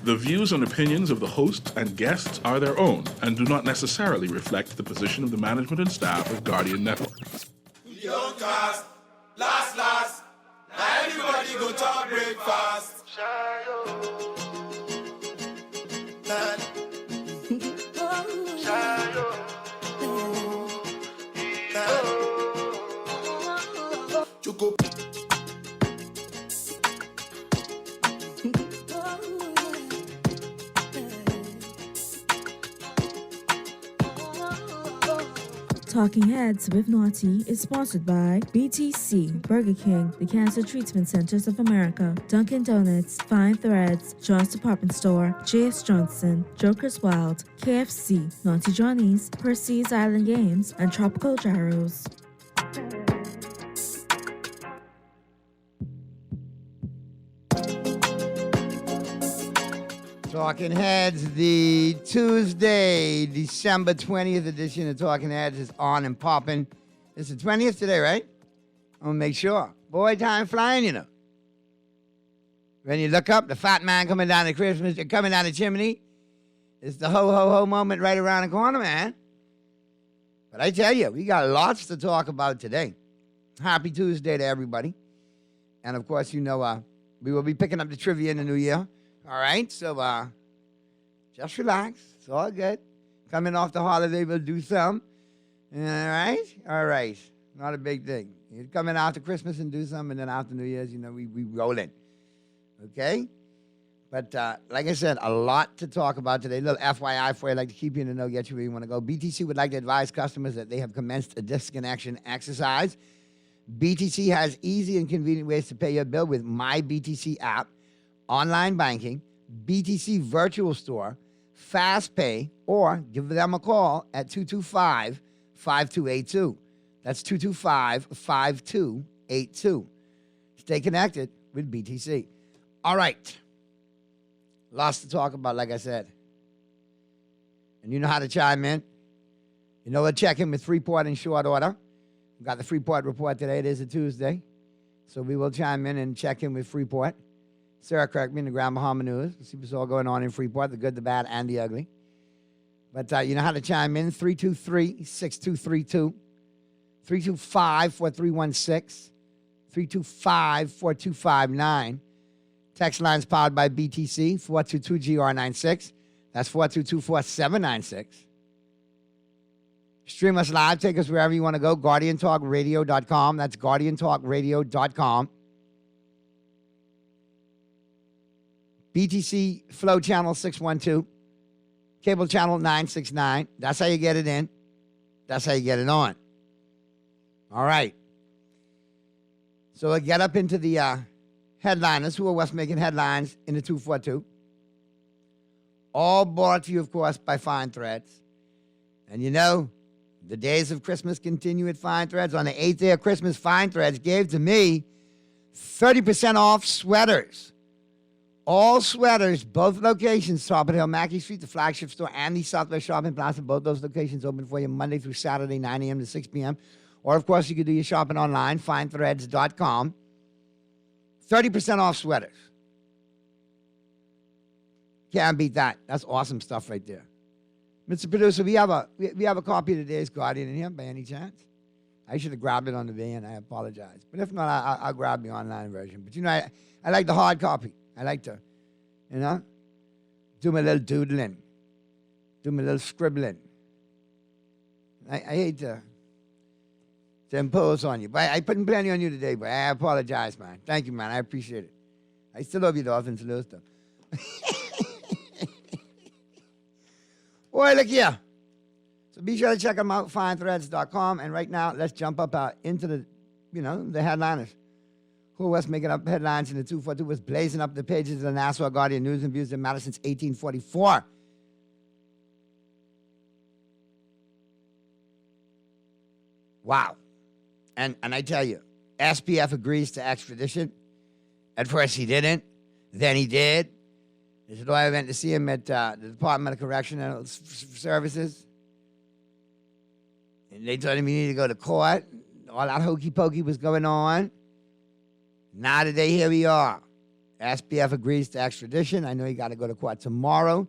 The views and opinions of the hosts and guests are their own and do not necessarily reflect the position of the management and staff of Guardian Network. Young cast, last, now everybody go to breakfast. Talking Heads with Naughty is sponsored by BTC, Burger King, the Cancer Treatment Centers of America, Dunkin' Donuts, Fine Threads, John's Department Store, J.S. Johnson, Joker's Wild, KFC, Naughty Johnny's, Percy's Island Games, and Tropical Gyros. Talking Heads, the Tuesday, December 20th edition of Talking Heads is on and popping. It's the 20th today, right? I'm going to make sure. Boy, time flying, you know. When you look up, the fat man coming down the chimney. It's the ho-ho-ho moment right around the corner, man. But I tell you, we got lots to talk about today. Happy Tuesday to everybody. And, of course, you know, we will be picking up the trivia in the new year. All right, so just relax. It's all good. Coming off the holiday, we'll do some. All right. Not a big thing. You're coming after Christmas and do some, and then after New Year's, you know, we roll in. Okay? But like I said, a lot to talk about today. A little FYI for you. I'd like to keep you in the know, get you where you want to go. BTC would like to advise customers that they have commenced a disconnection exercise. BTC has easy and convenient ways to pay your bill with My BTC app, online banking, BTC virtual store, fast pay, or give them a call at 225-5282. That's 225-5282. Stay connected with BTC. All right. Lots to talk about, like I said. And you know how to chime in. You know what? Check in with Freeport in short order. We've got the Freeport report today. It is a Tuesday. So we will chime in and check in with Freeport. Sarah Kirkman, the Grand Bahama News. We'll see what's all going on in Freeport, the good, the bad, and the ugly. But you know how to chime in, 323-6232, 325-4316, 325-4259. Text lines powered by BTC, 422-GR96. That's 422-4796. Stream us live. Take us wherever you want to go. GuardianTalkRadio.com. That's GuardianTalkRadio.com. BTC Flow Channel 612, Cable Channel 969. That's how you get it in. That's how you get it on. All right. So we'll get up into the headliners who are what's making headlines in the 242. All brought to you, of course, by Fine Threads. And you know, the days of Christmas continue at Fine Threads. On the 8th day of Christmas, Fine Threads gave to me 30% off sweaters. All sweaters, both locations, Top of the Hill, Mackey Street, the flagship store, and the Southwest Shopping Plaza. Both those locations open for you Monday through Saturday, 9 a.m. to 6 p.m. Or, of course, you can do your shopping online, finethreads.com. 30% off sweaters. Can't beat that. That's awesome stuff right there. Mr. Producer, we have a copy of today's Guardian in here by any chance? I should have grabbed it on the van. I apologize. But if not, I'll grab the online version. But, you know, I like the hard copy. I like to, you know, do my little doodling, do my little scribbling. I hate to impose on you, but I put plenty on you today, but I apologize, man. Thank you, man. I appreciate it. I still love you, Dolphins. Lose them. Boy, look here. So be sure to check them out, finethreads.com. And right now, let's jump up into the, you know, the headliners. Who was making up headlines in the 242 was blazing up the pages of the Nassau Guardian News and Views that matter since 1844. Wow. And I tell you, SPF agrees to extradition. At first he didn't. Then he did. This is why I went to see him at the Department of Correctional Services. And they told him he needed to go to court. All that hokey pokey was going on. Now today, here we are. SBF agrees to extradition. I know he got to go to court tomorrow.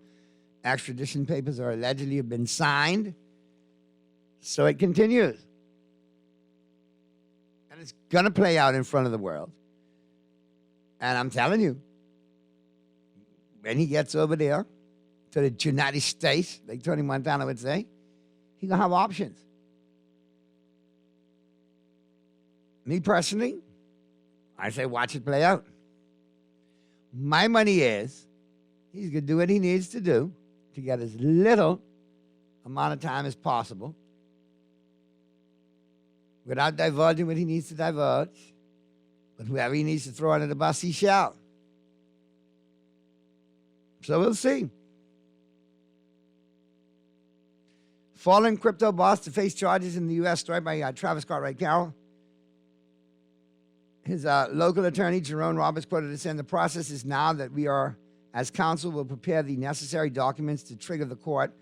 Extradition papers are allegedly have been signed. So it continues. And it's going to play out in front of the world. And I'm telling you, when he gets over there to the United States, like Tony Montana would say, he's going to have options. Me personally, I say watch it play out. My money is he's going to do what he needs to do to get as little amount of time as possible without divulging what he needs to divulge. But whoever he needs to throw under the bus, he shall. So we'll see. Fallen crypto boss to face charges in the U.S. story by Travis Cartwright Carroll. His local attorney, Jerome Roberts, quoted as saying, the process is now that we are, as counsel, will prepare the necessary documents to trigger the court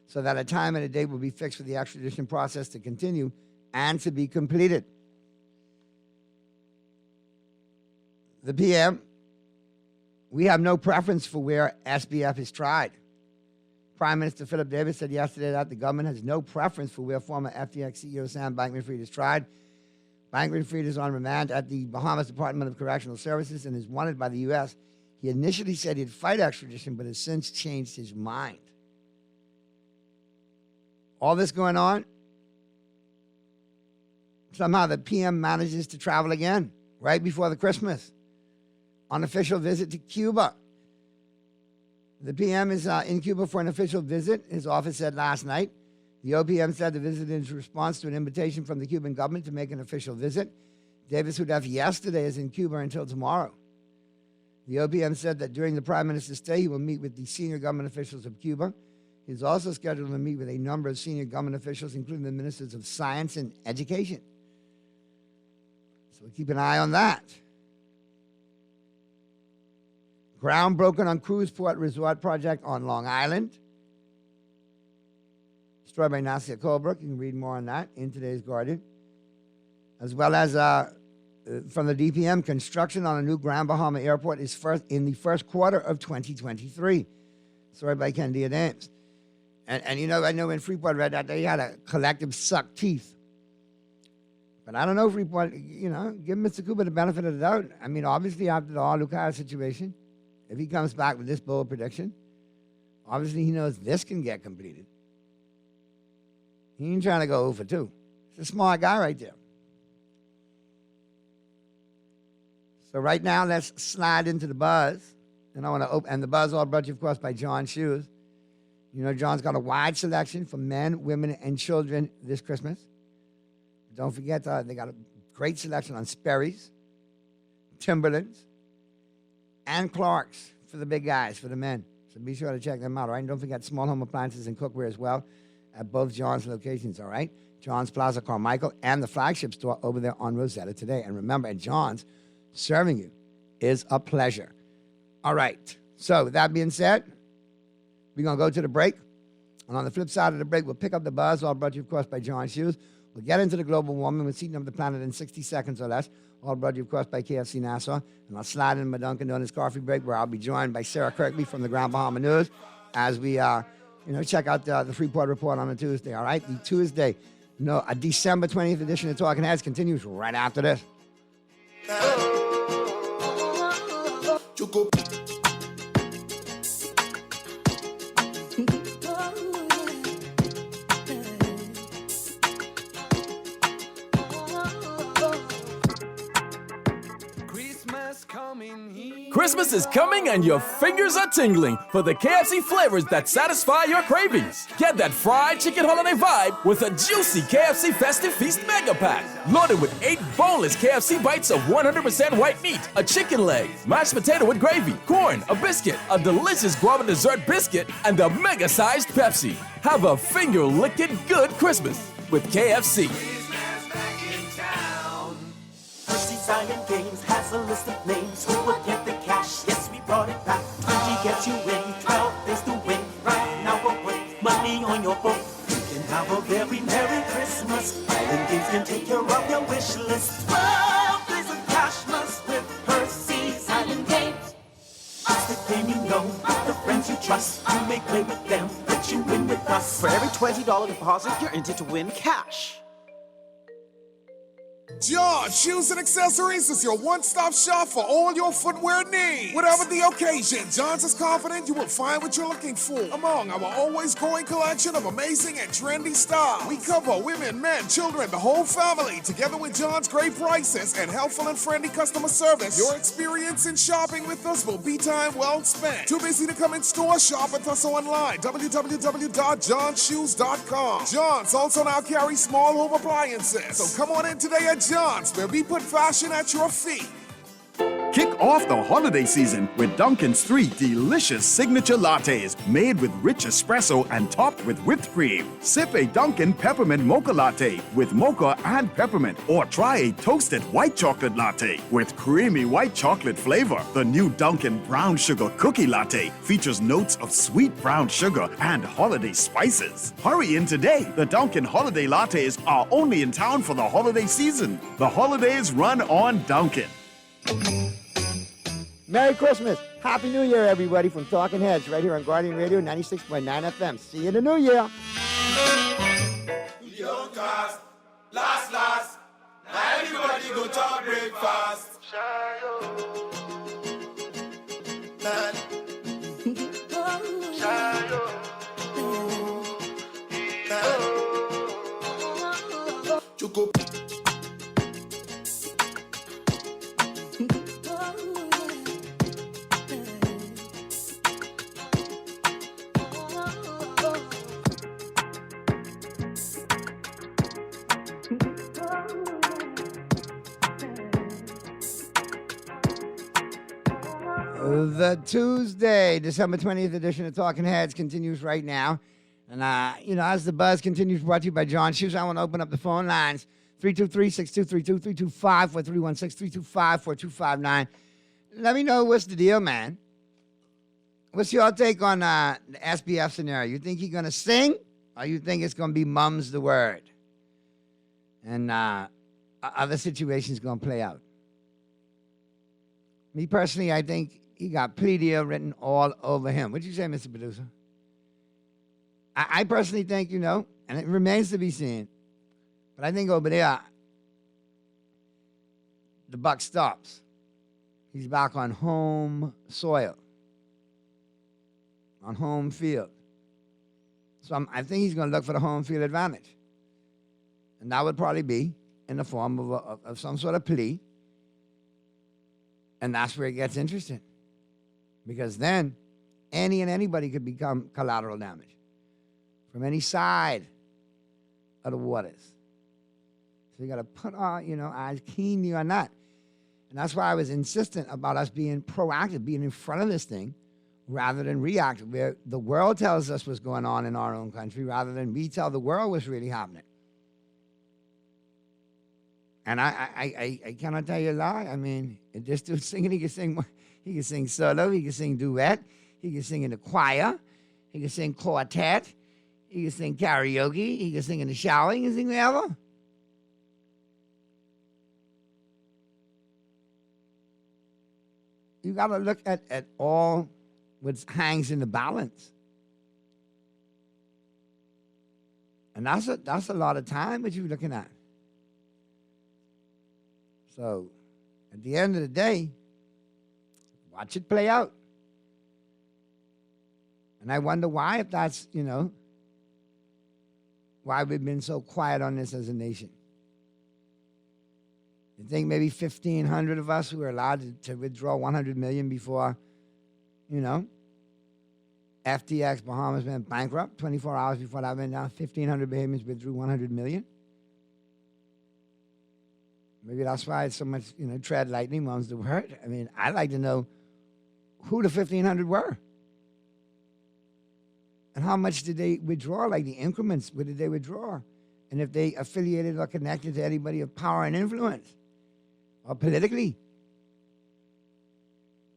so that a time and a date will be fixed for the extradition process to continue and to be completed. The PM, we have no preference for where SBF is tried. Prime Minister Philip Davis said yesterday that the government has no preference for where former FTX CEO Sam Bankman-Fried is tried. Bankman-Fried is on remand at the Bahamas Department of Correctional Services and is wanted by the U.S. He initially said he'd fight extradition, but has since changed his mind. All this going on, somehow the PM manages to travel again right before the Christmas on official visit to Cuba. The PM is in Cuba for an official visit, his office said last night. The OPM said the visit is in response to an invitation from the Cuban government to make an official visit. Davis Hudef yesterday is in Cuba until tomorrow. The OPM said that during the Prime Minister's stay, he will meet with the senior government officials of Cuba. He's also scheduled to meet with a number of senior government officials, including the ministers of science and education. So we'll keep an eye on that. Ground broken on Cruise Port Resort project on Long Island. Story by Nasir Colebrook. You can read more on that in today's Guardian. As well as from the DPM, construction on a new Grand Bahama airport is in the first quarter of 2023. Story by Ken Diadames. And you know, I know when Freeport read that, they had a collective suck teeth. But I don't know, Freeport, you know, give Mr. Cooper the benefit of the doubt. I mean, obviously, after the Al-Lukai situation, if he comes back with this bold prediction, obviously he knows this can get completed. He ain't trying to go 0 for 2. He's a smart guy right there. So right now, let's slide into the buzz. And I want to open, and the buzz all brought to you, of course, by John Shoes. You know, John's got a wide selection for men, women, and children this Christmas. Don't forget, they got a great selection on Sperry's, Timberlands, and Clark's for the big guys, for the men. So be sure to check them out, all right? And don't forget Small Home Appliances and Cookware as well at both John's locations, all right? John's Plaza Carmichael and the flagship store over there on Rosetta today. And remember, at John's, serving you is a pleasure. All right. So with that being said, we're going to go to the break. And on the flip side of the break, we'll pick up the buzz, all brought to you, of course, by John Shoes. We'll get into the global warming with Seating of the Planet in 60 seconds or less, all brought to you, of course, by KFC Nassau. And I'll slide in my Dunkin' Donuts coffee break, where I'll be joined by Sarah Kirkley from the Grand Bahama News as we, check out the Freeport Report on a Tuesday, all right? The Tuesday, a December 20th edition of Talking Heads continues right after this. Christmas is coming and your fingers are tingling for the KFC flavors that satisfy your cravings. Get that fried chicken holiday vibe with a juicy KFC Festive Feast Mega Pack. Loaded with 8 boneless KFC bites of 100% white meat, a chicken leg, mashed potato with gravy, corn, a biscuit, a delicious guava dessert biscuit, and a mega-sized Pepsi. Have a finger-licking good Christmas with KFC. Zion Games has a list of names who will get the cash. Yes, we brought it back. 20 gets you in, 12 is the win. Right now we'll put money on your book. You can have a very Merry Christmas. Island Games can take care of your wish list. 12 is a cashless with Hershey's Island Games. then you know with the friends you trust, you may play with them, but you win with us. For every $20 deposit, you're entered to win cash. John Shoes and Accessories is your one-stop shop for all your footwear needs. Whatever the occasion, John's is confident you will find what you're looking for among our always growing collection of amazing and trendy styles. We cover women, men, children, the whole family. Together with John's great prices and helpful and friendly customer service, your experience in shopping with us will be time well spent. Too busy to come in store? Shop with us online. www.johnshoes.com. John's also now carries small home appliances. So come on in today at John's, where we put fashion at your feet. Kick off the holiday season with Dunkin's 3 delicious signature lattes made with rich espresso and topped with whipped cream. Sip a Dunkin' Peppermint Mocha Latte with mocha and peppermint, or try a toasted white chocolate latte with creamy white chocolate flavor. The new Dunkin' Brown Sugar Cookie Latte features notes of sweet brown sugar and holiday spices. Hurry in today. The Dunkin' Holiday Lattes are only in town for the holiday season. The holidays run on Dunkin'. Merry Christmas. Happy New Year, everybody, from Talking Heads, right here on Guardian Radio 96.9 FM. See you in the new year. Young cast, last, now everybody go to breakfast. Choco. The Tuesday, December 20th edition of Talking Heads continues right now. And, as the buzz continues, brought to you by John Shoes, I want to open up the phone lines. 323-6232, 325-4316-325-4259. Let me know what's the deal, man. What's your take on the SBF scenario? You think he's going to sing, or you think it's going to be mum's the word? And other situations going to play out? Me personally, I think he got plea deal written all over him. What'd you say, Mr. Producer? I personally think, and it remains to be seen, but I think over there, the buck stops. He's back on home soil, on home field. So I think he's going to look for the home field advantage. And that would probably be in the form of some sort of plea. And that's where it gets interesting. Because then any and anybody could become collateral damage from any side of the waters. So you got to put our, eyes keenly on that. And that's why I was insistent about us being proactive, being in front of this thing rather than reactive, where the world tells us what's going on in our own country rather than we tell the world what's really happening. And I cannot tell you a lie. I mean, this dude singing, he can sing solo, he can sing duet, he can sing in the choir, he can sing quartet, he can sing karaoke, he can sing in the shower, he can sing wherever. You got to look at all what hangs in the balance. And that's a lot of time that you're looking at. So, at the end of the day, watch it play out. And I wonder why, if that's, why we've been so quiet on this as a nation. You think maybe 1,500 of us who are allowed to withdraw $100 million before, FTX Bahamas went bankrupt, 24 hours before that went down, 1,500 Bahamians withdrew $100 million. Maybe that's why it's so much, tread lightning, mum's the word. I mean, I'd like to know who the 1,500 were. And how much did they withdraw, like the increments, what did they withdraw? And if they affiliated or connected to anybody of power and influence, or politically.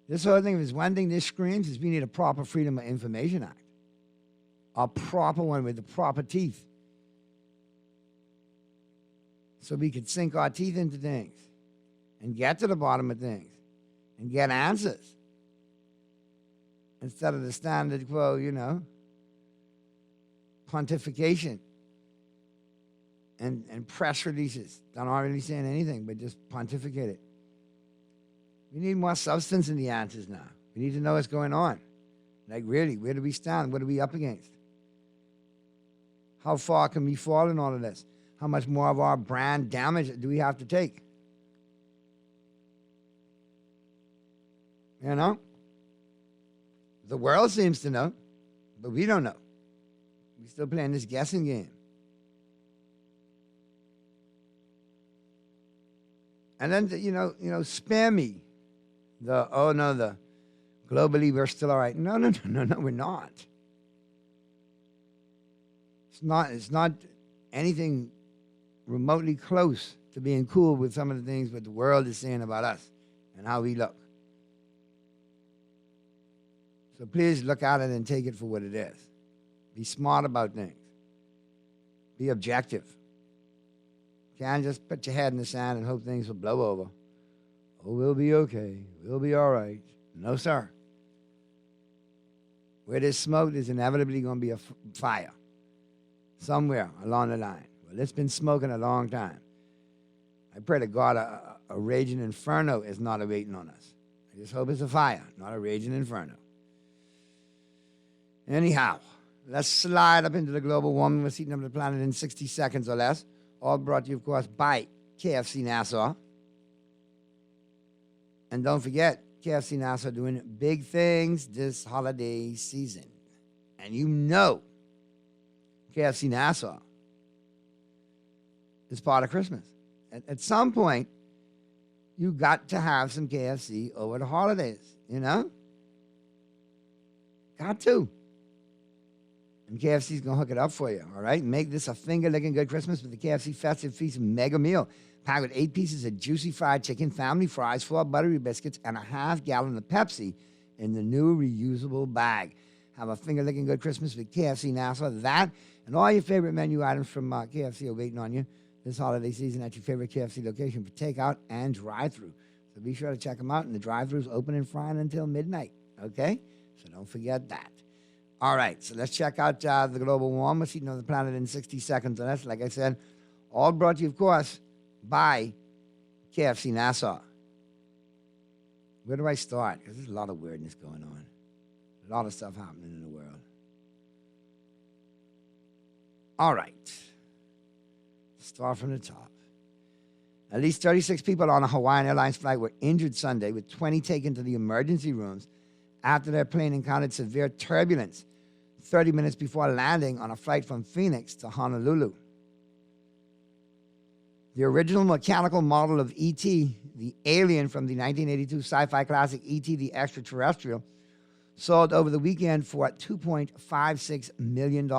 This whole thing, if it's one thing this screams, is we need a proper Freedom of Information Act. A proper one with the proper teeth. So we could sink our teeth into things and get to the bottom of things and get answers. instead of the standard quo, pontification and press releases that aren't really saying anything, but just pontificate it. We need more substance in the answers now. We need to know what's going on. Like, really, where do we stand? What are we up against? How far can we fall in all of this? How much more of our brand damage do we have to take? The world seems to know, but we don't know. We're still playing this guessing game. And then, spare me. The globally we're still all right. No, we're not. It's not anything remotely close to being cool with some of the things that the world is saying about us and how we look. So please look at it and take it for what it is. Be smart about things. Be objective. Can't just put your head in the sand and hope things will blow over. Oh, we'll be okay. We'll be all right. No, sir. Where there's smoke, there's inevitably going to be a fire somewhere along the line. Well, it's been smoking a long time. I pray to God a raging inferno is not awaiting on us. I just hope it's a fire, not a raging inferno. Anyhow, let's slide up into the global warming. We're heating up the planet in 60 seconds or less. All brought to you, of course, by KFC Nassau. And don't forget, KFC Nassau doing big things this holiday season. And KFC Nassau is part of Christmas. At some point, you got to have some KFC over the holidays, Got to. And KFC's going to hook it up for you, all right? Make this a finger-licking good Christmas with the KFC Festive Feast mega meal. Packed with 8 pieces of juicy fried chicken, family fries, 4 buttery biscuits, and a half-gallon of Pepsi in the new reusable bag. Have a finger-licking good Christmas with KFC Nassau. That and all your favorite menu items from KFC are waiting on you this holiday season at your favorite KFC location for takeout and drive-thru. So be sure to check them out. And the drive-thru's open and frying until midnight, okay? So don't forget that. All right, so let's check out the global warming. Heating up the planet in 60 seconds. And that's, like I said, all brought to you, of course, by KFC Nassau. Where do I start? Because there's a lot of weirdness going on. A lot of stuff happening in the world. All right. Start from the top. At least 36 people on a Hawaiian Airlines flight were injured Sunday, with 20 taken to the emergency rooms after their plane encountered severe turbulence 30 minutes before landing on a flight from Phoenix to Honolulu. The original mechanical model of E.T., the alien from the 1982 sci-fi classic E.T. the Extraterrestrial, sold over the weekend for $2.56 million.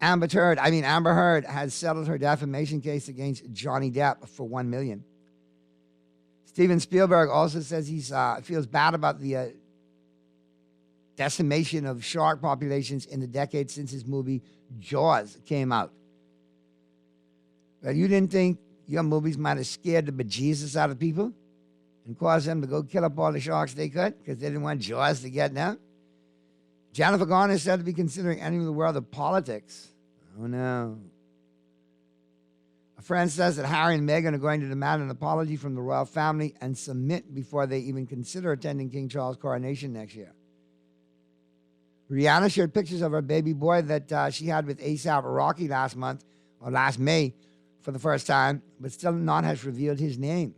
Amber Heard has settled her defamation case against Johnny Depp for $1 million. Steven Spielberg also says he feels bad about the decimation of shark populations in the decade since his movie Jaws came out. Well, you didn't think your movies might have scared the bejesus out of people and caused them to go kill up all the sharks they could because they didn't want Jaws to get them? Jennifer Garner is said to be considering entering the world of politics. Oh, no. A friend says that Harry and Meghan are going to demand an apology from the royal family and submit before they even consider attending King Charles' coronation next year. Rihanna shared pictures of her baby boy that she had with A$AP Rocky last May for the first time, but still not has revealed his name.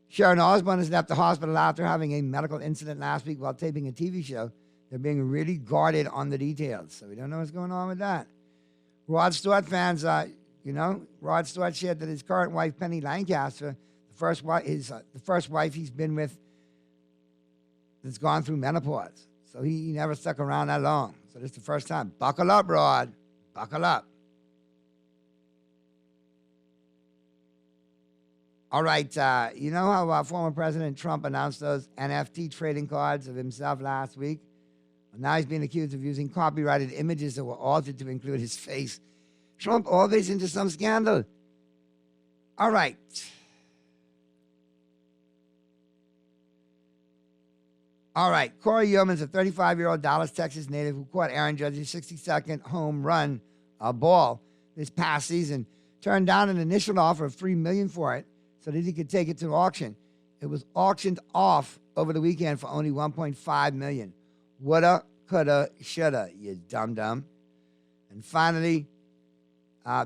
Sharon Osbourne has left the hospital after having a medical incident last week while taping a TV show. They're being really guarded on the details, so we don't know what's going on with that. Rod Stewart fans, Rod Stewart shared that his current wife, Penny Lancaster, the first wife he's been with that's gone through menopause. So he never stuck around that long. So this is the first time. Buckle up, Rod. Buckle up. All right, you know how former President Trump announced those NFT trading cards of himself last week? Well, now he's being accused of using copyrighted images that were altered to include his face. Trump always into some scandal. All right. All right. Corey Yeoman's a 35-year-old Dallas, Texas native who caught Aaron Judge's 62nd home run ball this past season. Turned down an initial offer of $3 million for it so that he could take it to auction. It was auctioned off over the weekend for only $1.5 million. Woulda, coulda, shoulda, you dum-dum. And finally,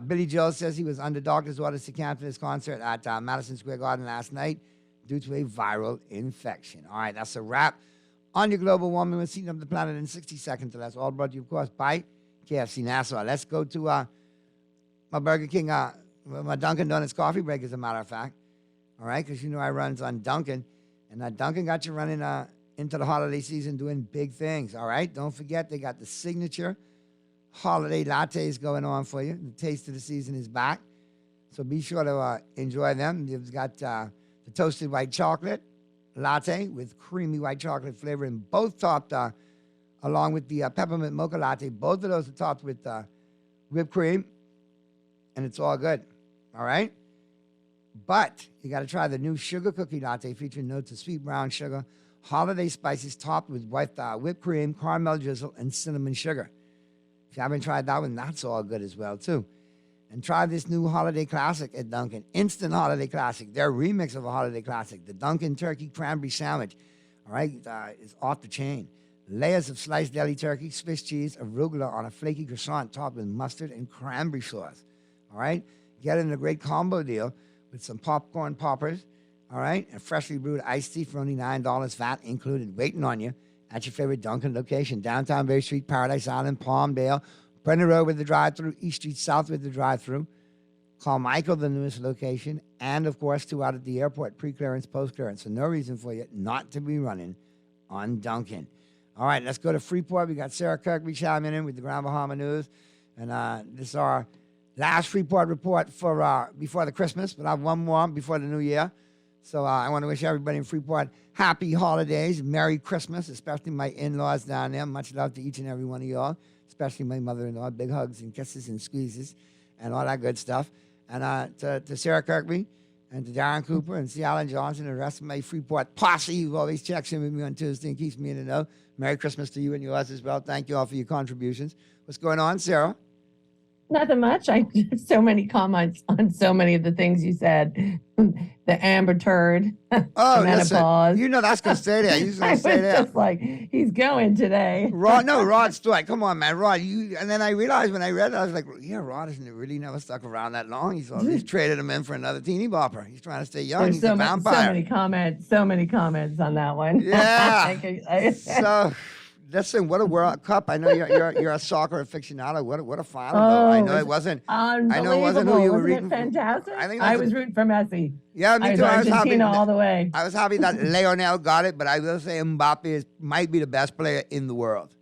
Billy Joel says he was under doctor's orders to cancel his concert at Madison Square Garden last night due to a viral infection. All right, that's a wrap on your global warming. We're seeing up the planet in 60 seconds. So that's all brought to you, of course, by KFC Nassau. Let's go to my Burger King, my Dunkin' Donuts coffee break, as a matter of fact. All right, because you know I runs on Dunkin', and Dunkin' got you running into the holiday season doing big things. All right, don't forget they got the signature holiday lattes going on for you. The taste of the season is back, so be sure to enjoy them. They've got the toasted white chocolate latte with creamy white chocolate flavor, and both topped along with the peppermint mocha latte. Both of those are topped with whipped cream, and it's all good. All right, but you got to try the new sugar cookie latte featuring notes of sweet brown sugar, holiday spices topped with whipped cream, caramel drizzle, and cinnamon sugar. If you haven't tried that one, that's all good as well, too. And try this new holiday classic at Dunkin'. Instant holiday classic. Their remix of a holiday classic. The Dunkin' Turkey Cranberry Sandwich. All right, is off the chain. Layers of sliced deli turkey, Swiss cheese, arugula on a flaky croissant topped with mustard and cranberry sauce. All right? Get it in a great combo deal with some popcorn poppers. All right? And freshly brewed iced tea for only $9, VAT included, waiting on you at your favorite Dunkin' location. Downtown Bay Street, Paradise Island, Palmdale, Brenner Road with the drive-thru, East Street South with the drive-thru. Call Michael, the newest location, and, of course, 2 out at the airport, pre-clearance, post-clearance. So no reason for you not to be running on Dunkin'. All right, let's go to Freeport. We got Sarah Kirkby chiming in with the Grand Bahama News. And this is our last Freeport report for before the Christmas, but I have one more before the New Year. So I want to wish everybody in Freeport happy holidays, Merry Christmas, especially my in-laws down there. Much love to each and every one of y'all, especially my mother-in-law. Big hugs and kisses and squeezes and all that good stuff. And to Sarah Kirkby and to Darren Cooper and C. Alan Johnson and the rest of my Freeport posse who always checks in with me on Tuesday and keeps me in the know. Merry Christmas to you and yours as well. Thank you all for your contributions. What's going on, Sarah? Nothing much. I have so many comments on so many of the things you said. The Amber Turd. Oh, menopause. Listen, you know that's going to stay there. He's going to stay there. Just like, he's going today. Rod Stewart. Come on, man. Rod, and then I realized when I read it, I was like, yeah, Rod isn't really never stuck around that long. He's traded him in for another teeny bopper. He's trying to stay young. There's He's a vampire. So many comments on that one. Yeah. So... Listen, what a World Cup! I know you're a soccer aficionado. What a final! Though. I know it wasn't. I know it wasn't who you were rooting for. Fantastic. I was rooting for Messi. Yeah, me too. I was Argentina all the way. I was happy that Lionel got it, but I will say Mbappe might be the best player in the world.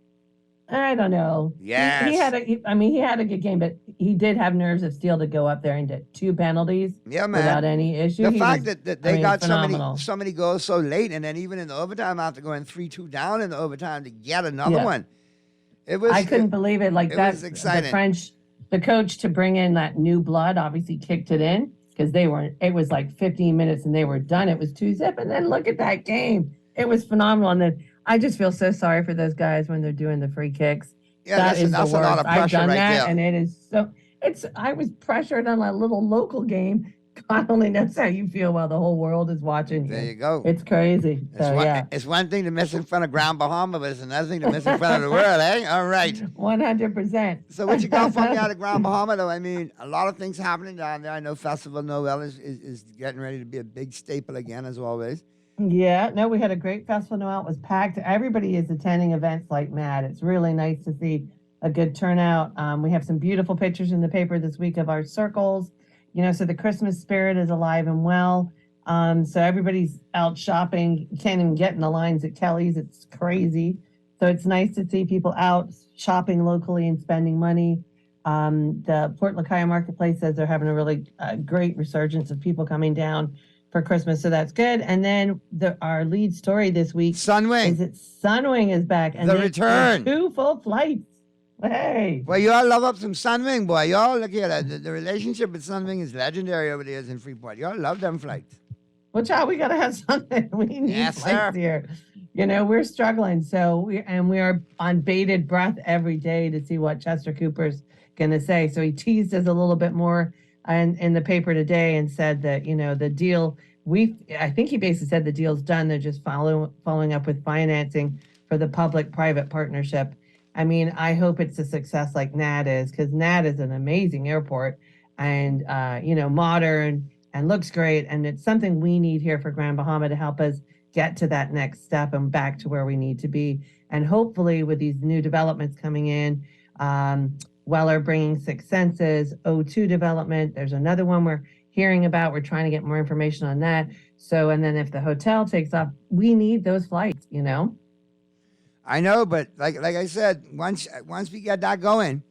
I don't know. Yes. He had a good game, but he did have nerves of steel to go up there and get 2 penalties without any issue. The fact that they got so many goals so late, and then even in the overtime after going 3-2 down in the overtime to get another one. I couldn't believe it. Like that, was exciting. The coach to bring in that new blood obviously kicked it in because it was like 15 minutes and they were done. It was 2-0. And then look at that game. It was phenomenal. And then I just feel so sorry for those guys when they're doing the free kicks. Yeah, that's a lot of pressure. I've done right that, there. and it is so. I was pressured on a little local game. God only knows how you feel while the whole world is watching you. There you go. It's crazy. It's one thing to miss in front of Grand Bahama, but it's another thing to miss in front of the world, eh? All right. 100%. So what you got for me out of Grand Bahama, though? I mean, a lot of things happening down there. I know Festival Noel is getting ready to be a big staple again, as always. Yeah, no, we had a great Festival Noel. It was packed. Everybody is attending events like mad. It's really nice to see a good turnout. We have some beautiful pictures in the paper this week of our circles. So the Christmas spirit is alive and well. So everybody's out shopping. You can't even get in the lines at Kelly's. It's crazy. So it's nice to see people out shopping locally and spending money. The Port Lakaya Marketplace says they're having a really great resurgence of people coming down for Christmas, so that's good. And then our lead story this week Sunwing. is that Sunwing is back. And the return. 2 full flights. Hey. Well, you all love up some Sunwing, boy. Y'all look at that. The relationship with Sunwing is legendary over there in Freeport. Y'all love them flights. Well, child, we gotta have something. We need Yes, flights sir. here. We're struggling. So we are on bated breath every day to see what Chester Cooper's gonna say. So he teased us a little bit more in the paper today and said that, the deal I think he basically said the deal's done. They're just following up with financing for the public-private partnership. I mean, I hope it's a success like NAD is, because NAD is an amazing airport and modern and looks great. And it's something we need here for Grand Bahama to help us get to that next step and back to where we need to be. And hopefully with these new developments coming in, Weller bringing Six Senses, O2 development, there's another one we're hearing about. We're trying to get more information on that. So, and then if the hotel takes off, we need those flights, I know, but like I said, once we get that going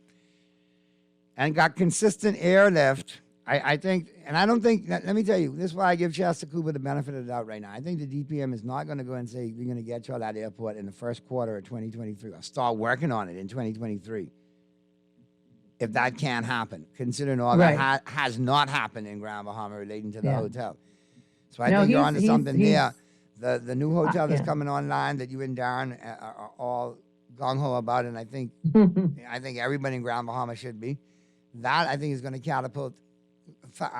and got consistent airlift, I think, and I don't think, let me tell you, this is why I give Chester Cooper the benefit of the doubt right now. I think the DPM is not going to go and say, we're going to get you all that airport in the first quarter of 2023 or start working on it in 2023. If that can't happen, considering all that has not happened in Grand Bahama relating to the hotel. So I think you're onto something there. The new hotel that's coming online that you and Darren are all gung-ho about, and I think everybody in Grand Bahama should be. That, I think, is going to catapult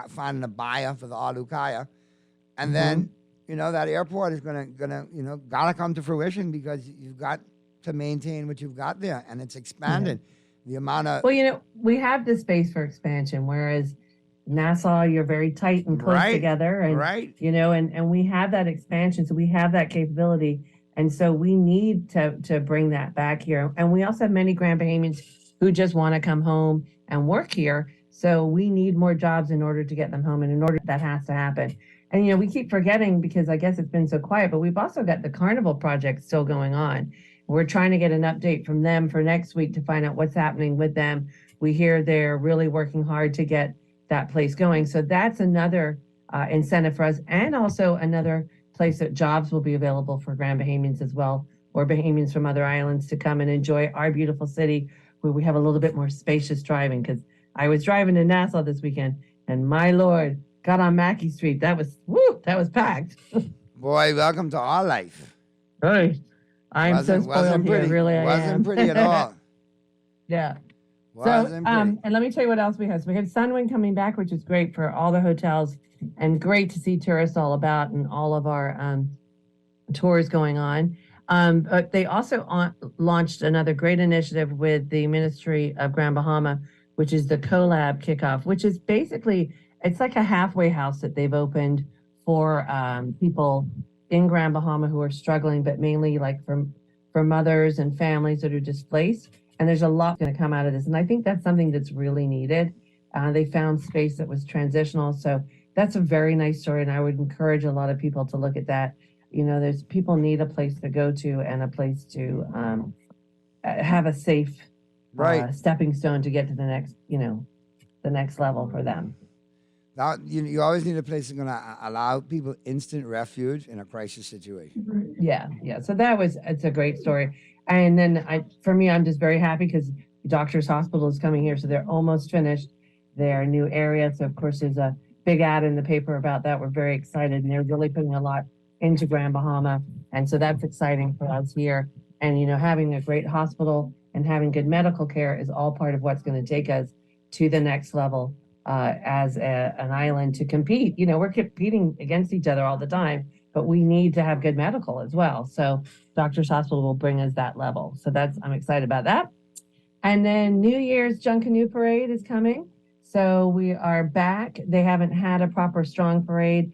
finding a buyer for the Alukaya. And then, that airport is gotta come to fruition because you've got to maintain what you've got there, and it's expanded. The amount of... Well, we have the space for expansion, whereas Nassau, you're very tight and close together. And, and we have that expansion, so we have that capability. And so we need to bring that back here. And we also have many Grand Bahamians who just want to come home and work here. So we need more jobs in order to get them home. And in order that has to happen. And, we keep forgetting because I guess it's been so quiet, but we've also got the Carnival project still going on. We're trying to get an update from them for next week to find out what's happening with them. We hear they're really working hard to get that place going. So that's another incentive for us, and also another place that jobs will be available for Grand Bahamians as well, or Bahamians from other islands to come and enjoy our beautiful city where we have a little bit more spacious driving. Because I was driving to Nassau this weekend, and my Lord, got on Mackey Street. That was packed. Boy, welcome to our life. Right. I'm so spoiled here, really. Wasn't pretty at all. Yeah. Wasn't pretty. And let me tell you what else we have. So we have Sunwind coming back, which is great for all the hotels, and great to see tourists all about and all of our tours going on. But they also launched another great initiative with the Ministry of Grand Bahama, which is the CoLab kickoff, which is basically, it's like a halfway house that they've opened for people in Grand Bahama who are struggling, but mainly like for mothers and families that are displaced. And there's a lot going to come out of this. And I think that's something that's really needed. They found space that was transitional. So that's a very nice story. And I would encourage a lot of people to look at that. There's people need a place to go to and a place to have a safe stepping stone to get to the next level for them. Now, you always need a place that's going to allow people instant refuge in a crisis situation. Yeah. So it's a great story. And then for me, I'm just very happy because Doctors Hospital is coming here. So they're almost finished their new area. So of course, there's a big ad in the paper about that. We're very excited, and they're really putting a lot into Grand Bahama. And so that's exciting for us here. And, having a great hospital and having good medical care is all part of what's going to take us to the next level. As an island to compete. We're competing against each other all the time, but we need to have good medical as well. So Doctors Hospital will bring us that level. So I'm excited about that. And then New Year's Junkanoo Parade is coming. So we are back. They haven't had a proper strong parade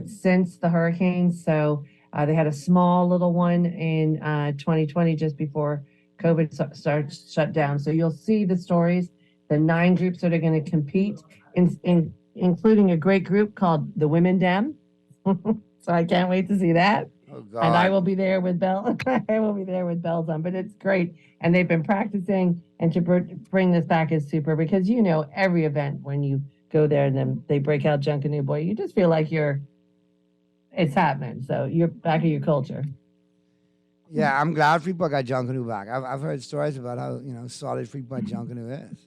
since the hurricanes. So they had a small little one in 2020 just before COVID starts shut down. So you'll see the stories. The 9 groups that are going to compete, including a great group called the Women Dem. So I can't wait to see that. Oh, God. And I will be there with bells. I will be there with bells on. But it's great, and they've been practicing. And to bring this back is super because every event when you go there and then they break out Junkanoo, boy, you just feel like it's happening. So you're back in your culture. Yeah, I'm glad Freeport got Junkanoo back. I've heard stories about how solid Freeport Junkanoo is.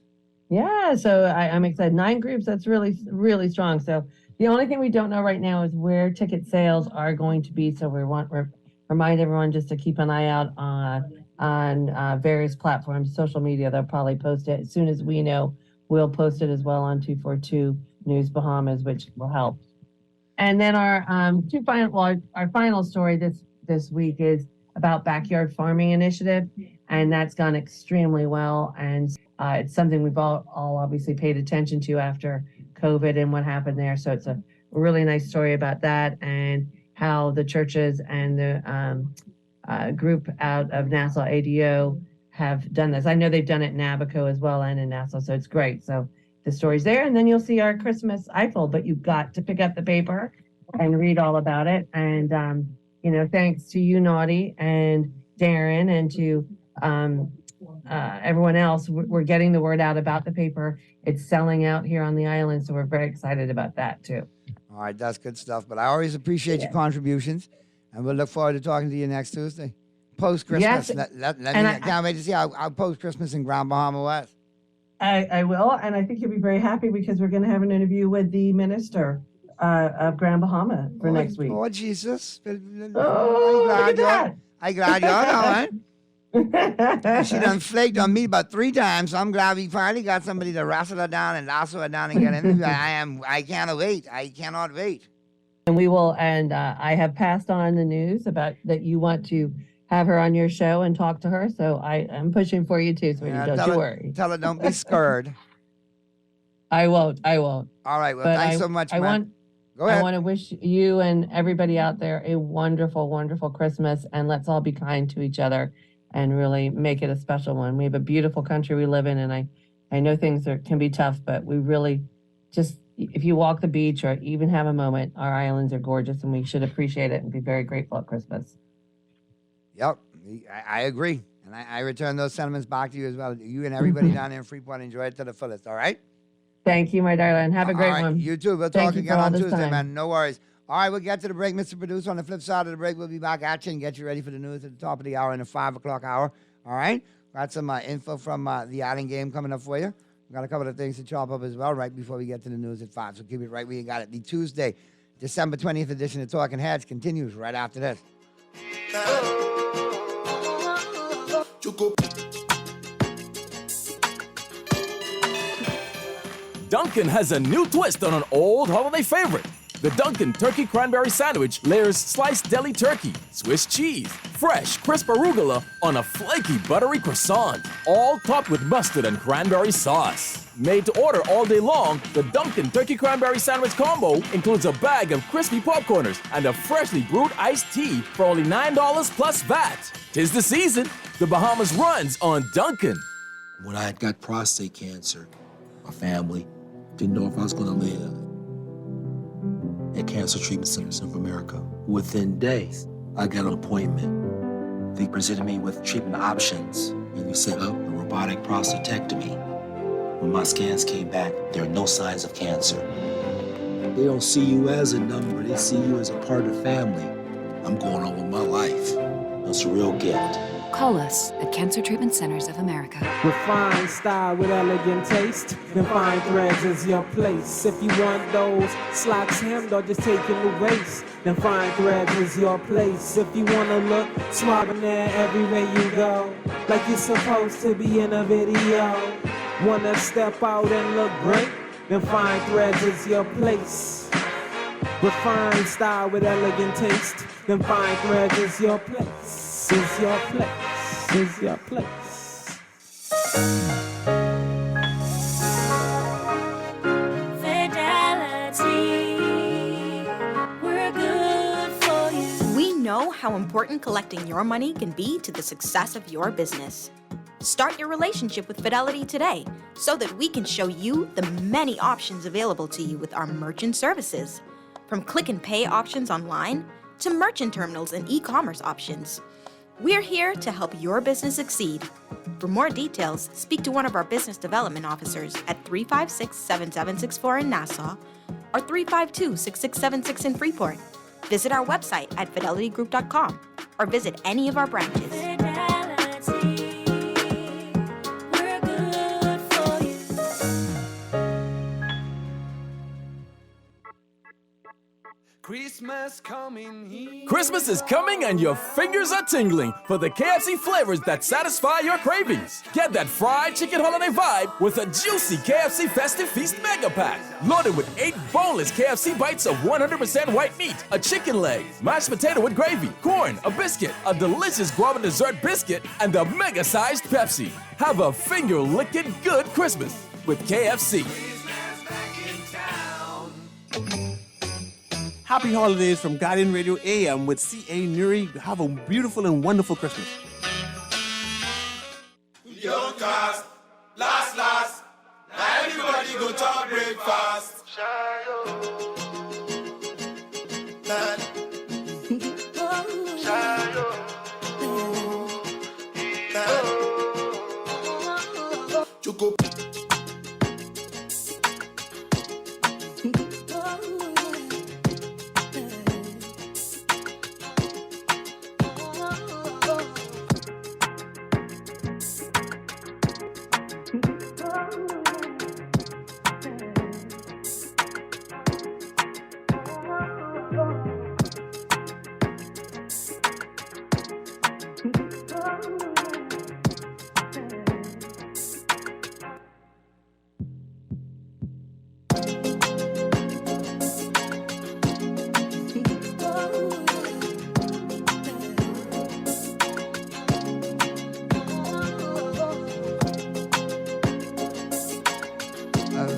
Yeah, so I'm excited. 9 groups, that's really, really strong. So The only thing we don't know right now is where ticket sales are going to be. So we remind everyone just to keep an eye out on various platforms, social media. They'll probably post it as soon as we know. We'll post it as well on 242 News Bahamas, which will help. And then our final story this week is about Backyard Farming Initiative, and that's gone extremely well. And it's something we've all obviously paid attention to after COVID and what happened there. So it's a really nice story about that and how the churches and the group out of Nassau ADO have done this. I know they've done it in Abaco as well and in Nassau, so it's great. So the story's there, and then you'll see our Christmas Eiffel, but you've got to pick up the paper and read all about it. And, thanks to you, Naughty, and Darren, and to everyone else, we're getting the word out about the paper. It's selling out here on the island, so we're very excited about that too. All right, that's good stuff. But I always appreciate your contributions, and we'll look forward to talking to you next Tuesday. Post-Christmas. Yes, I can't wait to see how post-Christmas in Grand Bahama West. I will, and I think you'll be very happy because we're going to have an interview with the minister of Grand Bahama for next week. Oh, Jesus. Oh, look at that. I'm glad you're going. She done flaked on me about 3 times, so I'm glad we finally got somebody to wrestle her down and lasso her down and get in. I cannot wait. I cannot wait. And we will, and I have passed on the news about that you want to have her on your show and talk to her. So I am pushing for you too, sweetie. Don't you worry. Tell her don't be scared. I won't. All right. Well, thanks so much, man. Go ahead. I want to wish you and everybody out there a wonderful, wonderful Christmas, and let's all be kind to each other and really make it a special one. We have a beautiful country we live in, and I know things can be tough, but we really just, if you walk the beach or even have a moment, our islands are gorgeous, and we should appreciate it and be very grateful at Christmas. Yep, I agree. And I return those sentiments back to you as well. You and everybody down there in Freeport, enjoy it to the fullest, all right? Thank you, my darling. Have a great one. You too. We'll talk again on Tuesday, man. No worries. All right, we'll get to the break, Mr. Producer. On the flip side of the break, we'll be back at you and get you ready for the news at the top of the hour in the 5 o'clock hour. All right? Got some info from the Island game coming up for you. We've got a couple of things to chop up as well right before we get to the news at 5. So keep it right where you got it. The Tuesday, December 20th edition of Talking Heads continues right after this. Dunkin' has a new twist on an old holiday favorite. The Dunkin' Turkey Cranberry Sandwich layers sliced deli turkey, Swiss cheese, fresh, crisp arugula on a flaky, buttery croissant, all topped with mustard and cranberry sauce. Made to order all day long, the Dunkin' Turkey Cranberry Sandwich combo includes a bag of crispy popcorners and a freshly brewed iced tea for only $9 plus VAT. 'Tis the season. The Bahamas runs on Dunkin'. When I got prostate cancer, my family didn't know if I was going to live. At Cancer Treatment Centers of America, within days, I got an appointment. They presented me with treatment options, and we set up a robotic prostatectomy. When my scans came back, there are no signs of cancer. They don't see you as a number, they see you as a part of the family. I'm going on with my life. It's a real gift. Call us at Cancer Treatment Centers of America. Refined style with elegant taste. Then Fine Threads is your place. If you want those slacks hemmed or just taking the waist, then Fine Threads is your place. If you want to look smart in there everywhere you go, like you're supposed to be in a video. Want to step out and look great? Then Fine Threads is your place. Refined style with elegant taste. Then Fine Threads is your place. Is your place. Is your place. Fidelity, we're good for you. We know how important collecting your money can be to the success of your business. Start your relationship with Fidelity today so that we can show you the many options available to you with our merchant services. From click and pay options online to merchant terminals and e-commerce options. We're here to help your business succeed. For more details, speak to one of our business development officers at 356-7764 in Nassau or 352-6676 in Freeport. Visit our website at fidelitygroup.com or visit any of our branches. Christmas coming here. Christmas is coming and your fingers are tingling for the KFC flavors that satisfy your cravings. Get that fried chicken holiday vibe with a juicy KFC Festive Feast Mega Pack. Loaded with 8 boneless KFC bites of 100% white meat, a chicken leg, mashed potato with gravy, corn, a biscuit, a delicious guava dessert biscuit, and a mega-sized Pepsi. Have a finger-licking good Christmas with KFC. Happy holidays from Guardian Radio AM with C.A. Nuri. Have a beautiful and wonderful Christmas. Young cast, last, now everybody go to breakfast. Choco.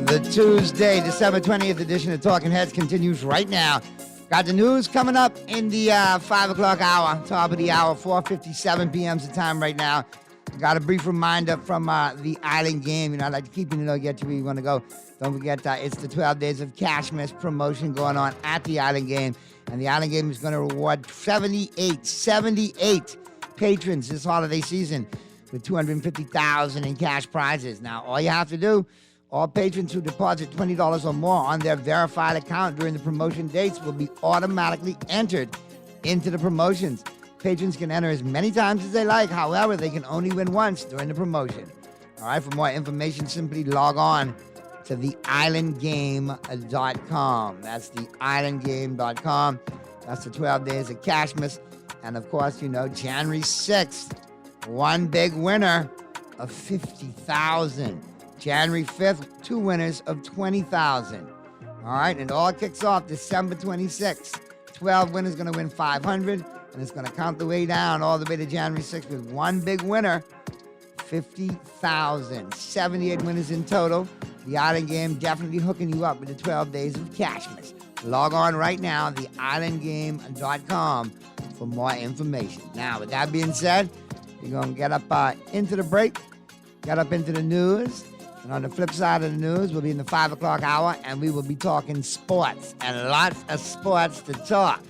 The Tuesday, December 20th edition of Talking Heads continues right now. Got the news coming up in the 5 o'clock hour, top of the hour, 4:57 p.m. is the time right now. Got a brief reminder from the Island Game. You know, I like to keep you get to where you want to go. Don't forget, it's the 12 Days of Cashmas promotion going on at the Island Game. And the Island Game is going to reward 78 patrons this holiday season with $250,000 in cash prizes. Now, all you have to do, all patrons who deposit $20 or more on their verified account during the promotion dates will be automatically entered into the promotions. Patrons can enter as many times as they like. However, they can only win once during the promotion. All right, for more information, simply log on to theislandgame.com. That's theislandgame.com. That's the 12 Days of Cashmas. And of course, you know, January 6th, one big winner of $50,000. January 5th, 2 winners of $20,000. All right, and it all kicks off December 26th. 12 winners going to win $500, and it's going to count the way down all the way to January 6th with one big winner, $50,000. 78 winners in total. The Island Game definitely hooking you up with the 12 Days of Cashmas. Log on right now, theislandgame.com, for more information. Now, with that being said, we're going to get up into the break, get up into the news. And on the flip side of the news, we'll be in the 5 o'clock hour, and we will be talking sports, and lots of sports to talk.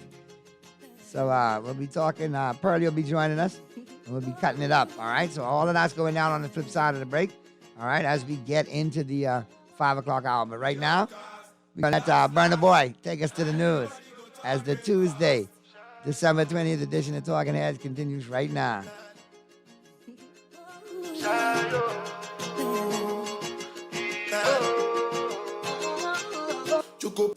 So we'll be talking, Pearlie will be joining us, and we'll be cutting it up, all right? So all of that's going down on the flip side of the break, all right, as we get into the 5 o'clock hour. But right now, we're going to let Burna Boy take us to the news as the Tuesday, December 20th edition of Talking Heads continues right now. Choco.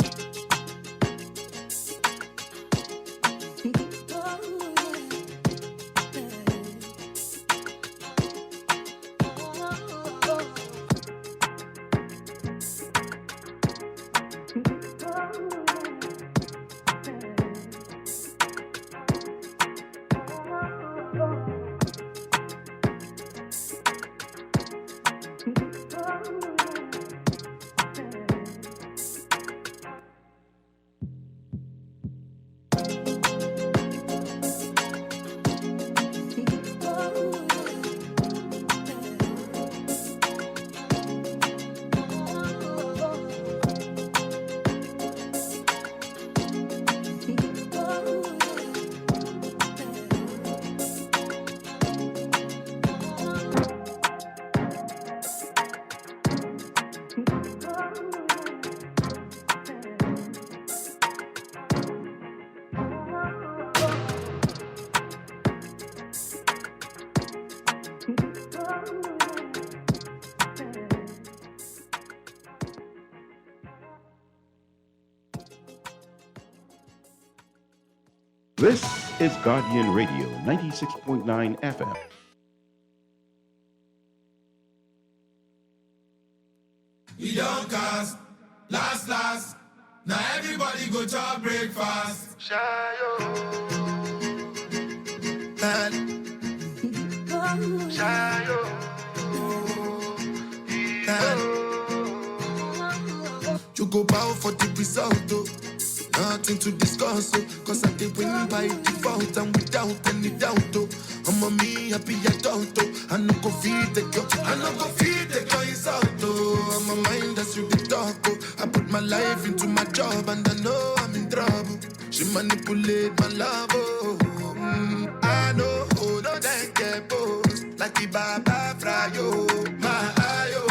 This is Guardian Radio 96.9 FM. We don't cast, last. Now everybody go to breakfast. Shayo. Shayo. You go bow for the result, though. Nothing to discuss, oh. Cause I did win by default and without any doubt, oh. I'm a me happy adult, oh. I no go feed the girl, I no go feed the girl insult, oh. I'm a mind that's you the talk, oh. I put my life into my job and I know I'm in trouble. She manipulate my love, oh. I know, oh, no, that get post. Like the Baba Frayo, my ayo,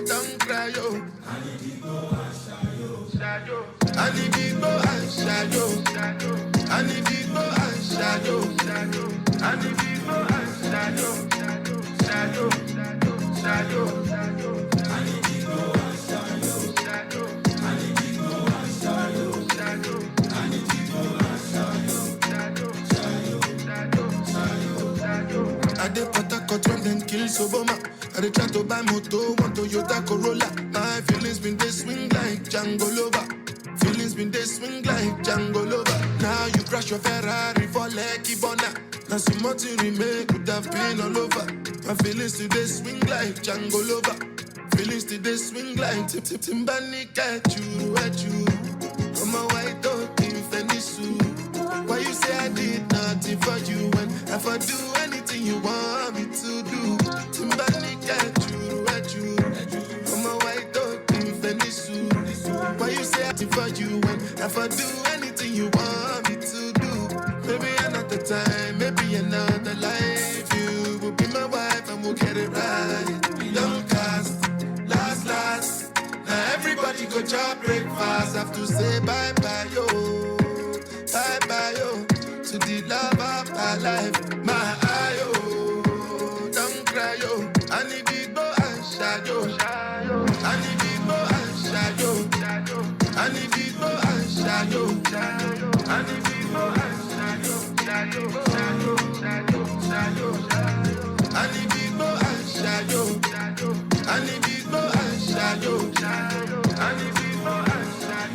don't cry, oh. I need big boy and shadow. I need big boy and shadow. I need big boy and shadow. Shadow. I need big boy and shadow. I need big boy and shadow. I need big boy and shadow. I did Port when them kill Soboma. I dey try to buy moto, want Toyota Corolla. My feelings been they swing like Django Lover. Feelings been they swing like Django Lover. Now you crash your Ferrari for Lucky Bona. Now so much you remake could have been all over. My feelings today swing like Django Lover. Feelings today swing like Timbani at you. Come on, white dog in Fenisu. Why you say I did nothing for you when if I do anything you want me to do? Timbani at you. Come on, white dog in Fenisu. Why you say I did for you when if I do anything you want me to do? Maybe another time, maybe another life. You will be my wife and we'll get it right. We don't cast, last. Now everybody go job breakfast. Have to say bye-bye, yo. Bye-bye, yo. To the love of my life. My eye, yo. Don't cry, yo. I need big boy and shadow. I need big boy and shadow. I need big boy and shadow. I need big boy and shadow. I need big boy and shadow. I need big boy and shadow. I need big boy and shadow.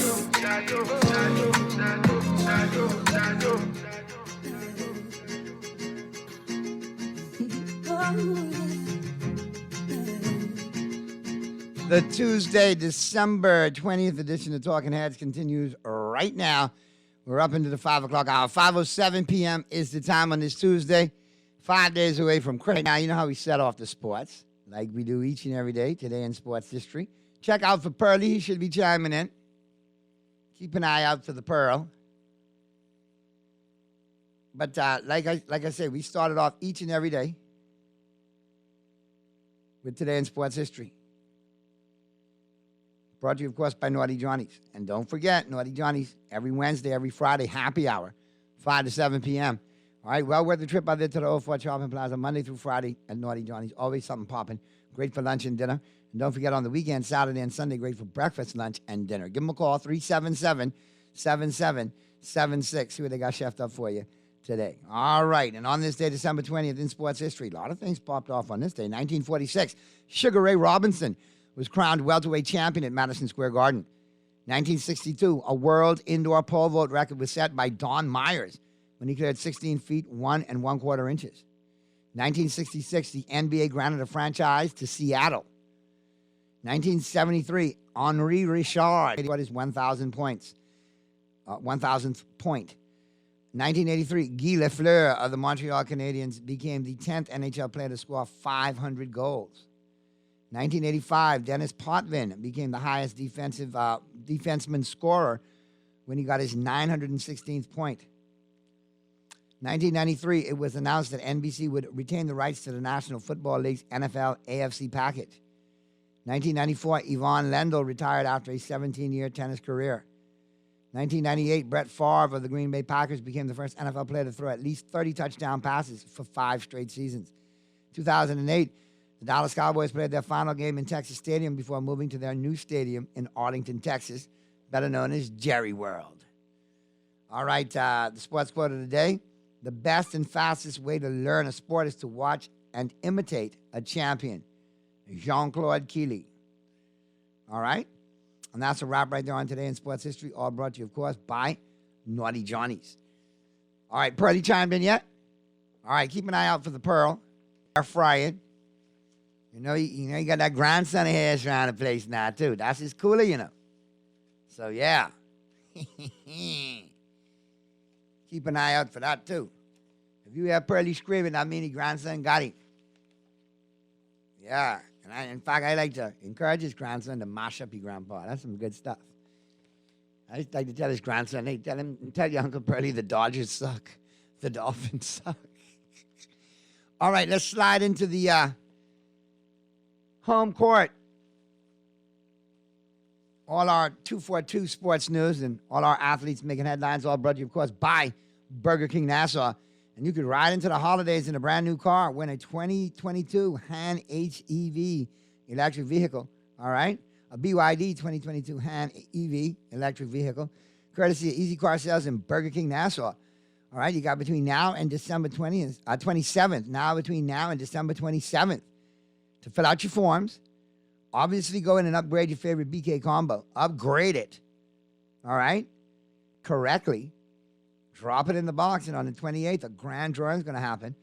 The Tuesday, December 20th edition of Talking Heads continues right now. We're up into the 5 o'clock hour. 5:07 p.m. is the time on this Tuesday, 5 days away from Christmas. Now, you know how we set off the sports, like we do each and every day today in sports history. Check out for Pearly. He should be chiming in. Keep an eye out for the Pearl. But like I said, we started off each and every day with Today in Sports History. Brought to you, of course, by Naughty Johnny's. And don't forget, Naughty Johnny's, every Wednesday, every Friday, happy hour, 5 to 7 p.m. All right, well worth the trip out there to the Old Fort Shopping Plaza, Monday through Friday at Naughty Johnny's. Always something popping. Great for lunch and dinner. And don't forget, on the weekend, Saturday and Sunday, great for breakfast, lunch, and dinner. Give them a call, 377-7776. See what they got chefed up for you today. All right, and on this day, December 20th, in sports history, a lot of things popped off on this day. 1946, Sugar Ray Robinson was crowned welterweight champion at Madison Square Garden. 1962, a world indoor pole vault record was set by Don Myers when he cleared 16 feet, 1 1/4 inches. 1966, the NBA granted a franchise to Seattle. 1973, Henri Richard got his 1,000th point. 1983, Guy Lafleur of the Montreal Canadiens became the 10th NHL player to score 500 goals. 1985, Dennis Potvin became the highest defenseman scorer when he got his 916th point. 1993, it was announced that NBC would retain the rights to the National Football League's NFL AFC package. 1994, Yvonne Lendl retired after a 17-year tennis career. 1998, Brett Favre of the Green Bay Packers became the first NFL player to throw at least 30 touchdown passes for 5 straight seasons. 2008, the Dallas Cowboys played their final game in Texas Stadium before moving to their new stadium in Arlington, Texas, better known as Jerry World. All right, the sports quote of the day. The best and fastest way to learn a sport is to watch and imitate a champion. Jean-Claude Keely. All right? And that's a wrap right there on Today in Sports History, all brought to you, of course, by Naughty Johnny's. All right, Pearl, you chimed in yet? All right, keep an eye out for the Pearl. Air frying. You got that grandson of his around the place now, too. That's his cooler, you know. So, yeah. Keep an eye out for that, too. If you hear Pearlie screaming, that means his grandson got him. Yeah. And in fact, I like to encourage his grandson to mash up your grandpa. That's some good stuff. I just like to tell his grandson, hey, tell your Uncle Pearlie the Dodgers suck. The Dolphins suck. All right, let's slide into the home court. All our 242 sports news and all our athletes making headlines, all brought to you, of course, by Burger King Nassau. And you could ride into the holidays in a brand new car, win a 2022 Han HEV electric vehicle, all right? A BYD 2022 Han EV electric vehicle, courtesy of Easy Car Sales in Burger King Nassau. All right, you got between now and December 27th, now between now and December 27th, to fill out your forms. Obviously, go in and upgrade your favorite BK combo. Upgrade it, all right, correctly. Drop it in the box, and on the 28th, a grand drawing is going to happen.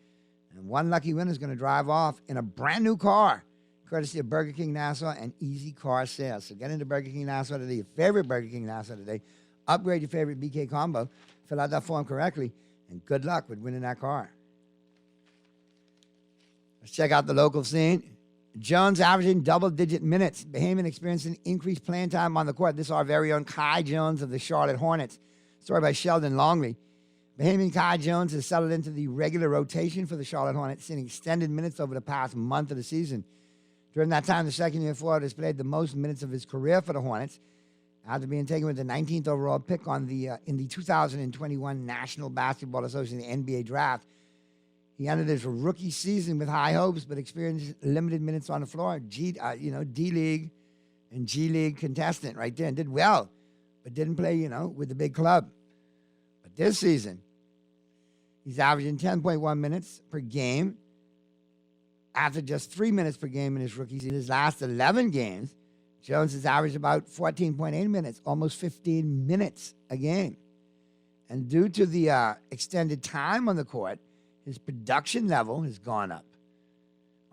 And one lucky winner is going to drive off in a brand new car, courtesy of Burger King Nassau and Easy Car Sales. So get into Burger King Nassau today, your favorite Burger King Nassau today. Upgrade your favorite BK combo. Fill out that form correctly, and good luck with winning that car. Let's check out the local scene. Jones averaging double-digit minutes. Bahamian experiencing increased playing time on the court. This is our very own Kai Jones of the Charlotte Hornets. Story by Sheldon Longley. Bahamian Kai Jones has settled into the regular rotation for the Charlotte Hornets, seeing extended minutes over the past month of the season. During that time, the second-year forward has played the most minutes of his career for the Hornets, after being taken with the 19th overall pick in the 2021 National Basketball Association NBA draft. He ended his rookie season with high hopes, but experienced limited minutes on the floor. D-League and G-League contestant right there, and did well, but didn't play, with the big club. But this season, he's averaging 10.1 minutes per game after just 3 minutes per game in his rookie season. His last 11 games, Jones has averaged about 14.8 minutes, almost 15 minutes a game. And due to the extended time on the court, his production level has gone up.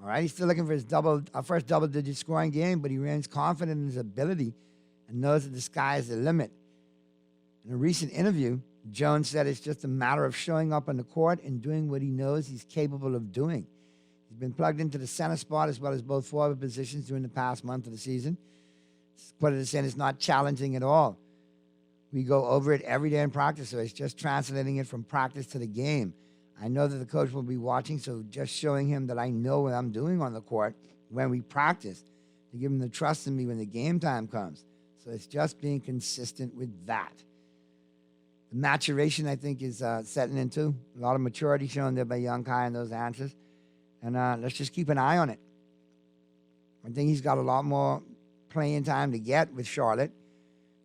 All right, he's still looking for his first double-digit scoring game, but he remains confident in his ability and knows that the sky is the limit. In a recent interview, Jones said it's just a matter of showing up on the court and doing what he knows he's capable of doing. He's been plugged into the center spot as well as both forward positions during the past month of the season. What it is saying is not challenging at all. We go over it every day in practice, so it's just translating it from practice to the game. I know that the coach will be watching, so just showing him that I know what I'm doing on the court when we practice, to give him the trust in me when the game time comes. So it's just being consistent with that. The maturation, I think, is setting in too. A lot of maturity shown there by young Kai in those answers. And let's just keep an eye on it. I think he's got a lot more playing time to get with Charlotte,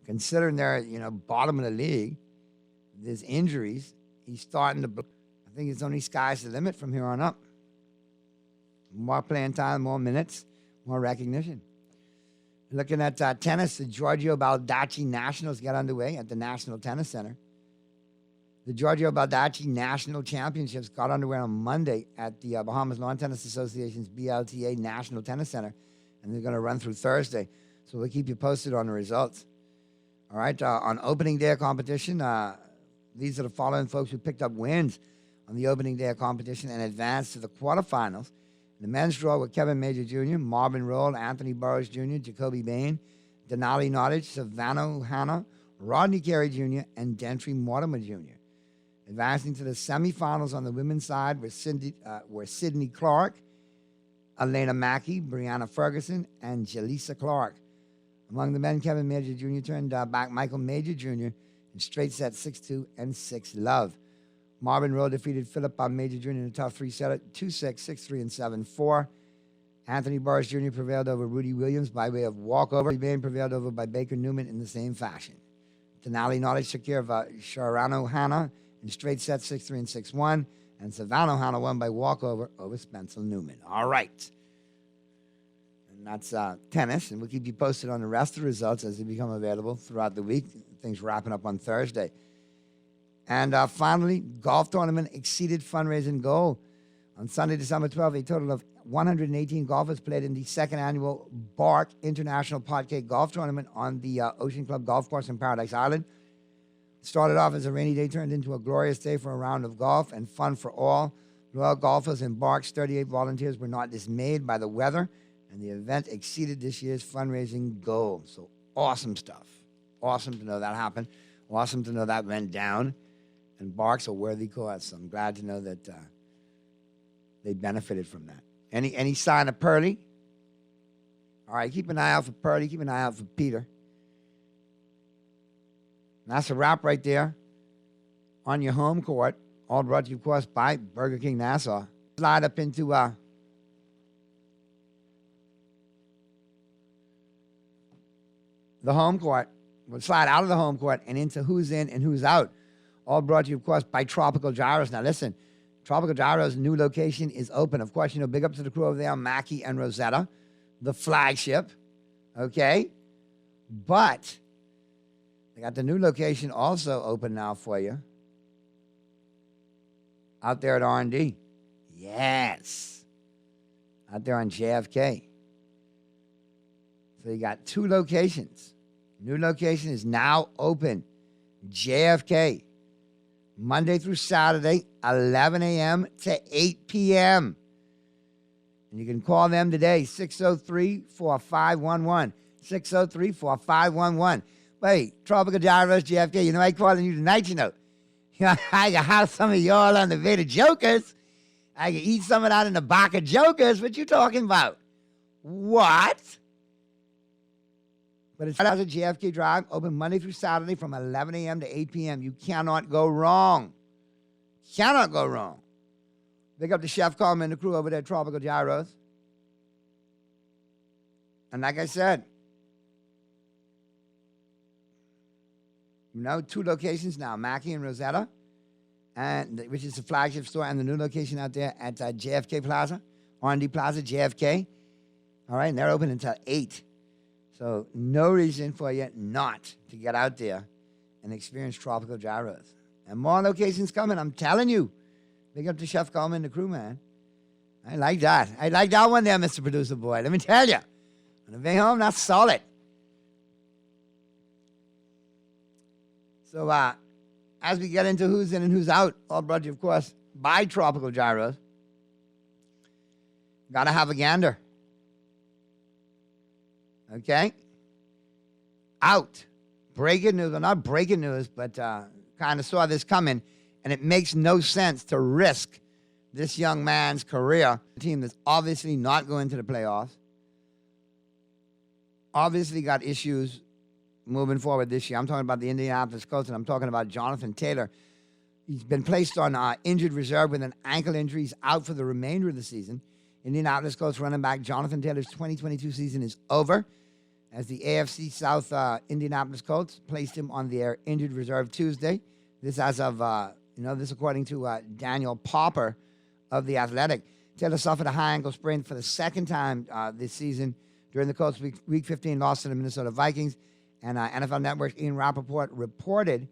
considering they're, bottom of the league. There's injuries. He's starting to... I think it's only sky's the limit from here on up. More playing time, more minutes, more recognition. Looking at tennis, the Giorgio Baldacci Nationals get underway at the National Tennis Center. The Giorgio Baldacci National Championships got underway on Monday at the Bahamas Lawn Tennis Association's BLTA National Tennis Center, and they're going to run through Thursday. So we'll keep you posted on the results. All right, on opening day of competition, these are the following folks who picked up wins on the opening day of competition and advanced to the quarterfinals. The men's draw were Kevin Major Jr., Marvin Roll, Anthony Burroughs Jr., Jacoby Bain, Denali Nottage, Savannah Hanna, Rodney Carey Jr., and Dentry Mortimer Jr. Advancing to the semifinals on the women's side were Sydney Clark, Elena Mackey, Brianna Ferguson, and Jaleesa Clark. Among the men, Kevin Major Jr. turned back Michael Major Jr. in straight sets 6-2 and 6-love. Marvin Rowe defeated Philip Major Jr. in a tough three-setter, 2-6, 6-3, and 7-4. Anthony Burris Jr. prevailed over Rudy Williams by way of walkover. Bain prevailed over by Baker Newman in the same fashion. Denali Knowledge took care of Sharano Hannah in straight sets 6-3 and 6-1. And Savannah Hannah won by walkover over Spencer Newman. All right. And that's tennis. And we'll keep you posted on the rest of the results as they become available throughout the week. Things wrapping up on Thursday. And finally, golf tournament exceeded fundraising goal. On Sunday, December 12th, a total of 118 golfers played in the second annual Bark International Parquet Golf Tournament on the Ocean Club Golf Course in Paradise Island. Started off as a rainy day, turned into a glorious day for a round of golf and fun for all. Royal golfers and Bark's 38 volunteers were not dismayed by the weather, and the event exceeded this year's fundraising goal. So awesome stuff. Awesome to know that happened. Awesome to know that went down. And Bark's a worthy cause, so I'm glad to know that they benefited from that. Any sign of Purdy? All right, keep an eye out for Purdy. Keep an eye out for Peter. And that's a wrap right there on your home court. All brought to you, of course, by Burger King Nassau. Slide up into the home court. We'll slide out of the home court and into who's in and who's out. All brought to you, of course, by Tropical Gyros. Now, listen, Tropical Gyros' new location is open. Of course, big up to the crew over there, Mackie and Rosetta, the flagship, okay? But they got the new location also open now for you out there at R&D. Yes. Out there on JFK. So you got two locations. New location is now open. JFK. Monday through Saturday, 11 a.m. to 8 p.m. And you can call them today, 603-4511. 603-4511. Wait, Tropical Gyros, JFK, I calling you tonight, I can have some of y'all on the Veda Jokers. I can eat some of that in the Baca Jokers. What you talking about? What? But it's at JFK Drive, open Monday through Saturday from 11 a.m. to 8 p.m. You cannot go wrong. Cannot go wrong. Big up to Chef Coleman and the crew over there at Tropical Gyros. And like I said, two locations now, Mackie and Rosetta, which is the flagship store, and the new location out there at JFK Plaza, R&D Plaza, JFK. All right, and they're open until 8. So no reason for you not to get out there and experience Tropical Gyros. And more locations coming, I'm telling you. Big up to Chef Coleman and the crew, man. I like that. I like that one there, Mr. Producer Boy. Let me tell you. On the way home, that's solid. So as we get into who's in and who's out, all brought to you, of course, by Tropical Gyros, got to have a gander. Okay? Out. Breaking news. Well, not breaking news, but kind of saw this coming, and it makes no sense to risk this young man's career. A team that's obviously not going to the playoffs. Obviously got issues moving forward this year. I'm talking about the Indianapolis Colts, and I'm talking about Jonathan Taylor. He's been placed on injured reserve with an ankle injury. He's out for the remainder of the season. Indianapolis Colts running back Jonathan Taylor's 2022 season is over, as the AFC South Indianapolis Colts placed him on their injured reserve Tuesday. This as of, this according to Daniel Popper of The Athletic. Taylor suffered a high ankle sprain for the second time this season during the Colts' Week 15 loss to the Minnesota Vikings. And NFL Network's Ian Rappaport reported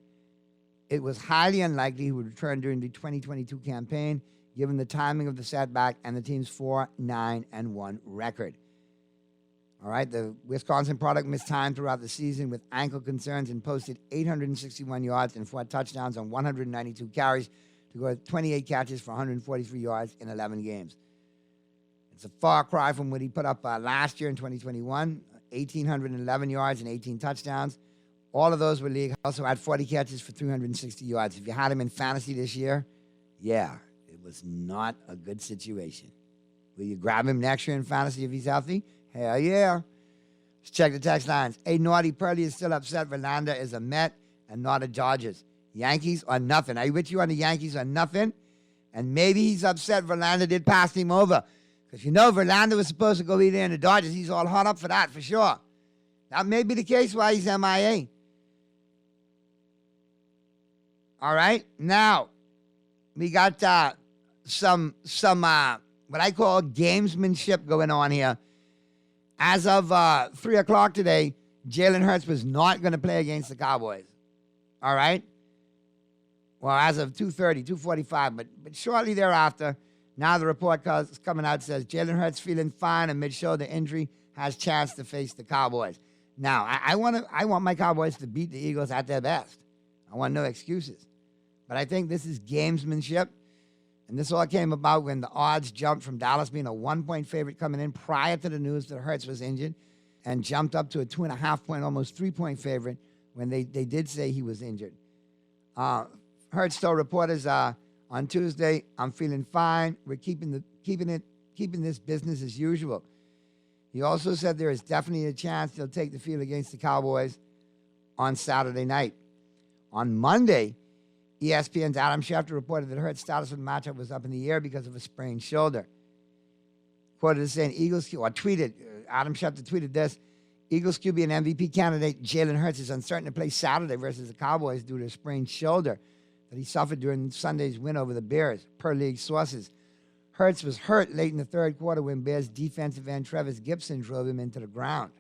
it was highly unlikely he would return during the 2022 campaign, given the timing of the setback and the team's 4-9-1 record. All right, the Wisconsin product missed time throughout the season with ankle concerns and posted 861 yards and 4 touchdowns on 192 carries to go 28 catches for 143 yards in 11 games. It's a far cry from what he put up last year in 2021, 1,811 yards and 18 touchdowns. All of those were league. Also had 40 catches for 360 yards. If you had him in fantasy this year, yeah, it was not a good situation. Will you grab him next year in fantasy if he's healthy? Hell yeah. Let's check the text lines. A Naughty Purdy is still upset Verlander is a Met and not a Dodgers. Yankees or nothing. Are you with you on the Yankees or nothing? And maybe he's upset Verlander did pass him over. Because Verlander was supposed to go be there in the Dodgers. He's all hot up for that, for sure. That may be the case why he's MIA. All right. Now, we got some what I call gamesmanship going on here. As of 3 o'clock today, Jalen Hurts was not going to play against the Cowboys. All right? Well, as of 2:30, 2:45, but shortly thereafter, now the report coming out says Jalen Hurts feeling fine amid shoulder injury, has chance to face the Cowboys. Now, I want my Cowboys to beat the Eagles at their best. I want no excuses. But I think this is gamesmanship. And this all came about when the odds jumped from Dallas being a 1-point favorite coming in prior to the news that Hurts was injured and jumped up to a 2.5-point, almost 3-point favorite when they did say he was injured. Hurts told reporters on Tuesday, "I'm feeling fine. We're keeping this business as usual." He also said there is definitely a chance they'll take the field against the Cowboys on Saturday night. On Monday, ESPN's Adam Schefter reported that Hurts' status for the matchup was up in the air because of a sprained shoulder. Quoted as saying, Adam Schefter tweeted this, Eagles QB and MVP candidate Jalen Hurts is uncertain to play Saturday versus the Cowboys due to a sprained shoulder that he suffered during Sunday's win over the Bears, per league sources. Hurts was hurt late in the third quarter when Bears defensive end Travis Gibson drove him into the ground.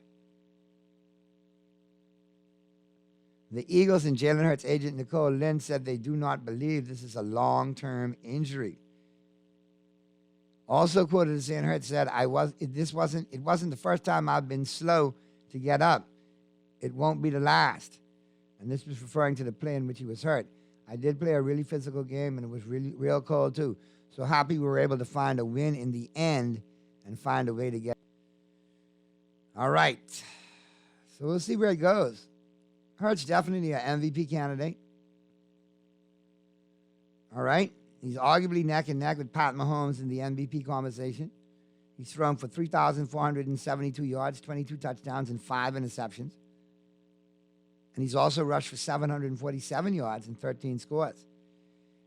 The Eagles and Jalen Hurts' agent Nicole Lynn said they do not believe this is a long-term injury. Also quoted as saying, Hurts said, "It wasn't the first time I've been slow to get up. It won't be the last." And this was referring to the play in which he was hurt. "I did play a really physical game, and it was real cold too. So happy we were able to find a win in the end and find a way to get." All right. So we'll see where it goes. Hurts definitely an MVP candidate. All right. He's arguably neck and neck with Pat Mahomes in the MVP conversation. He's thrown for 3,472 yards, 22 touchdowns, and 5 interceptions. And he's also rushed for 747 yards and 13 scores.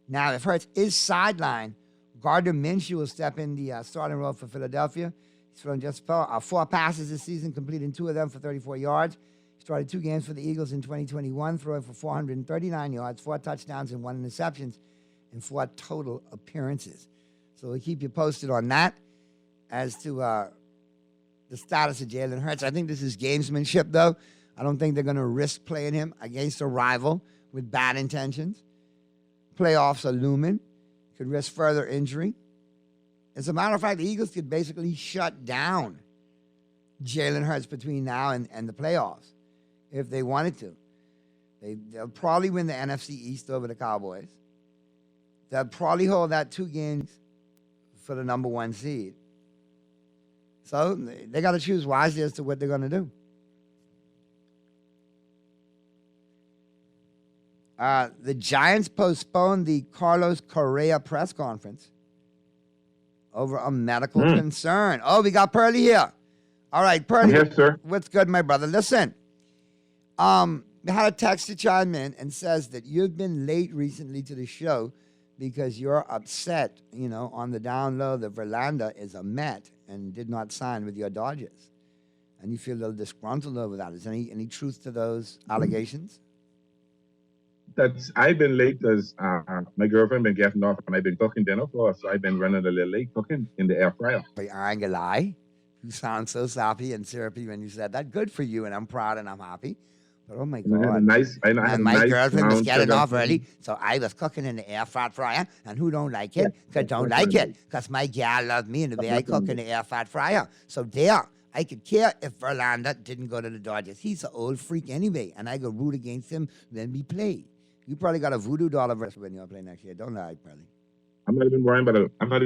Now, if Hurts is sidelined, Gardner Minshew will step in the starting role for Philadelphia. He's thrown just 4 passes this season, completing 2 of them for 34 yards. He started 2 games for the Eagles in 2021, throwing for 439 yards, 4 touchdowns, and 1 interception in 4 total appearances. So we'll keep you posted on that as to the status of Jalen Hurts. I think this is gamesmanship, though. I don't think they're going to risk playing him against a rival with bad intentions. Playoffs are looming. Could risk further injury. As a matter of fact, the Eagles could basically shut down Jalen Hurts between now and the playoffs if they wanted to. They'll probably win the NFC East over the Cowboys. They'll probably hold that 2 games for the number 1 seed. So they got to choose wisely as to what they're going to do. The Giants postponed the Carlos Correa press conference over a medical concern. Oh, we got Pearly here. All right, Pearly. Yes, sir. What's good, my brother? Listen, we had a text to chime in and says that you've been late recently to the show because you're upset, on the down low that Verlander is a Met and did not sign with your Dodgers. And you feel a little disgruntled over that. Is there any truth to those allegations? I've been late because my girlfriend been getting off and I've been cooking dinner for her, so I've been running a little late cooking in the air fryer. But I ain't gonna lie. You sound so sappy and syrupy when you said that. Good for you, and I'm proud and I'm happy. But oh my God. And my girlfriend was getting off early, so I was cooking in the air fat fryer. And who don't like it? Because don't like it. Because my gal loves me and the way I cook in the air fat fryer. So there, I could care if Verlander didn't go to the Dodgers. He's an old freak anyway, and I could root against him when we play. You probably got a voodoo doll verse when you play next year. Don't lie, probably. I'm not even worrying about him. I'm not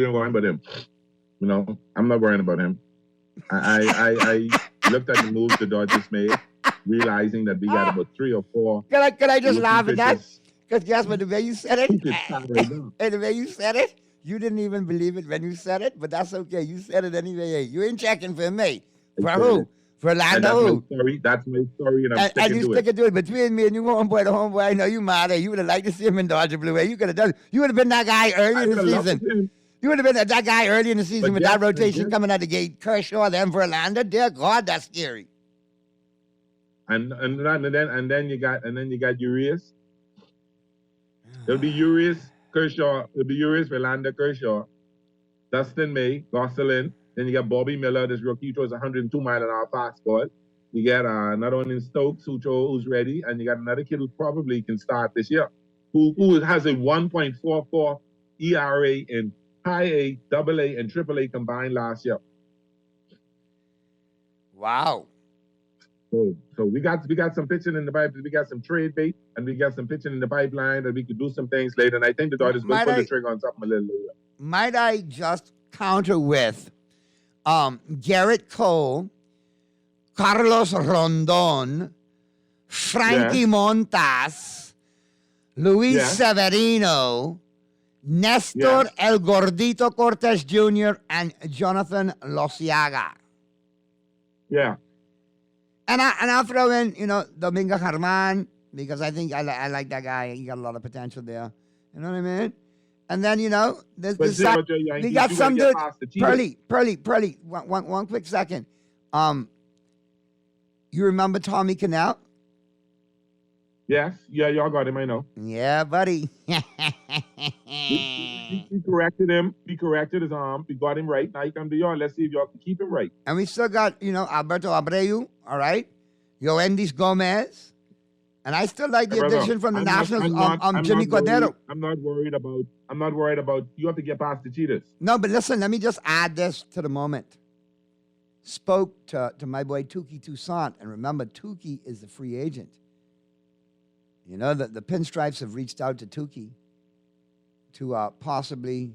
worrying about him. I looked at the moves the Dodgers made, realizing that we got about 3 or 4. Can I just laugh at that? Because guess what? The way you said it, and the way you said it, you didn't even believe it when you said it, but that's okay. You said it anyway. You ain't checking for me. For who? Verlander. That's my story, and I'm sticking to it. And you sticking to it. Between me and you, homeboy, I know you mad. You would have liked to see him in Dodger Blue. You could have done. You would have been that guy early in the season. You would have been that guy early in the season with that rotation coming out the gate. Kershaw, then Verlander. Dear God, that's scary. And then you got Urias. It'll be Urias Kershaw. It'll be Urias Verlander Kershaw. Dustin May, Gosselin. Then you got Bobby Miller, this rookie who throws 102-mile-an-hour fastball. You got another one in Stokes who's ready, and you got another kid who probably can start this year, who has a 1.44 ERA in high A, double A, and triple A combined last year. Wow. So we got some pitching in the pipeline. We got some trade bait, and we got some pitching in the pipeline that we could do some things later. And I think the Dodgers will pull the trigger on something a little later. Might I just counter with Garrett Cole, Carlos Rondon, Frankie Montas, Luis Severino, Nestor El Gordito Cortez Jr., and Jonathan Losiaga. Yeah. And I'll throw in, Domingo Germán, because I think I like that guy. He got a lot of potential there. You know what I mean? And then, we got some dude. Pearly, one quick second. You remember Tommy Cannell? Yes. Yeah, y'all got him, I know. Yeah, buddy. We corrected him. We corrected his arm. We got him right. Now he come to y'all. Let's see if y'all can keep him right. And we still got, Alberto Abreu, all right? Yoendis Gomez. And I still like the addition from the Nationals, Jimmy Cordero. I'm not worried about, you have to get past the cheaters. No, but listen, let me just add this to the moment. Spoke to my boy Touki Toussaint, and remember, Touki is the free agent. The Pinstripes have reached out to Touki to possibly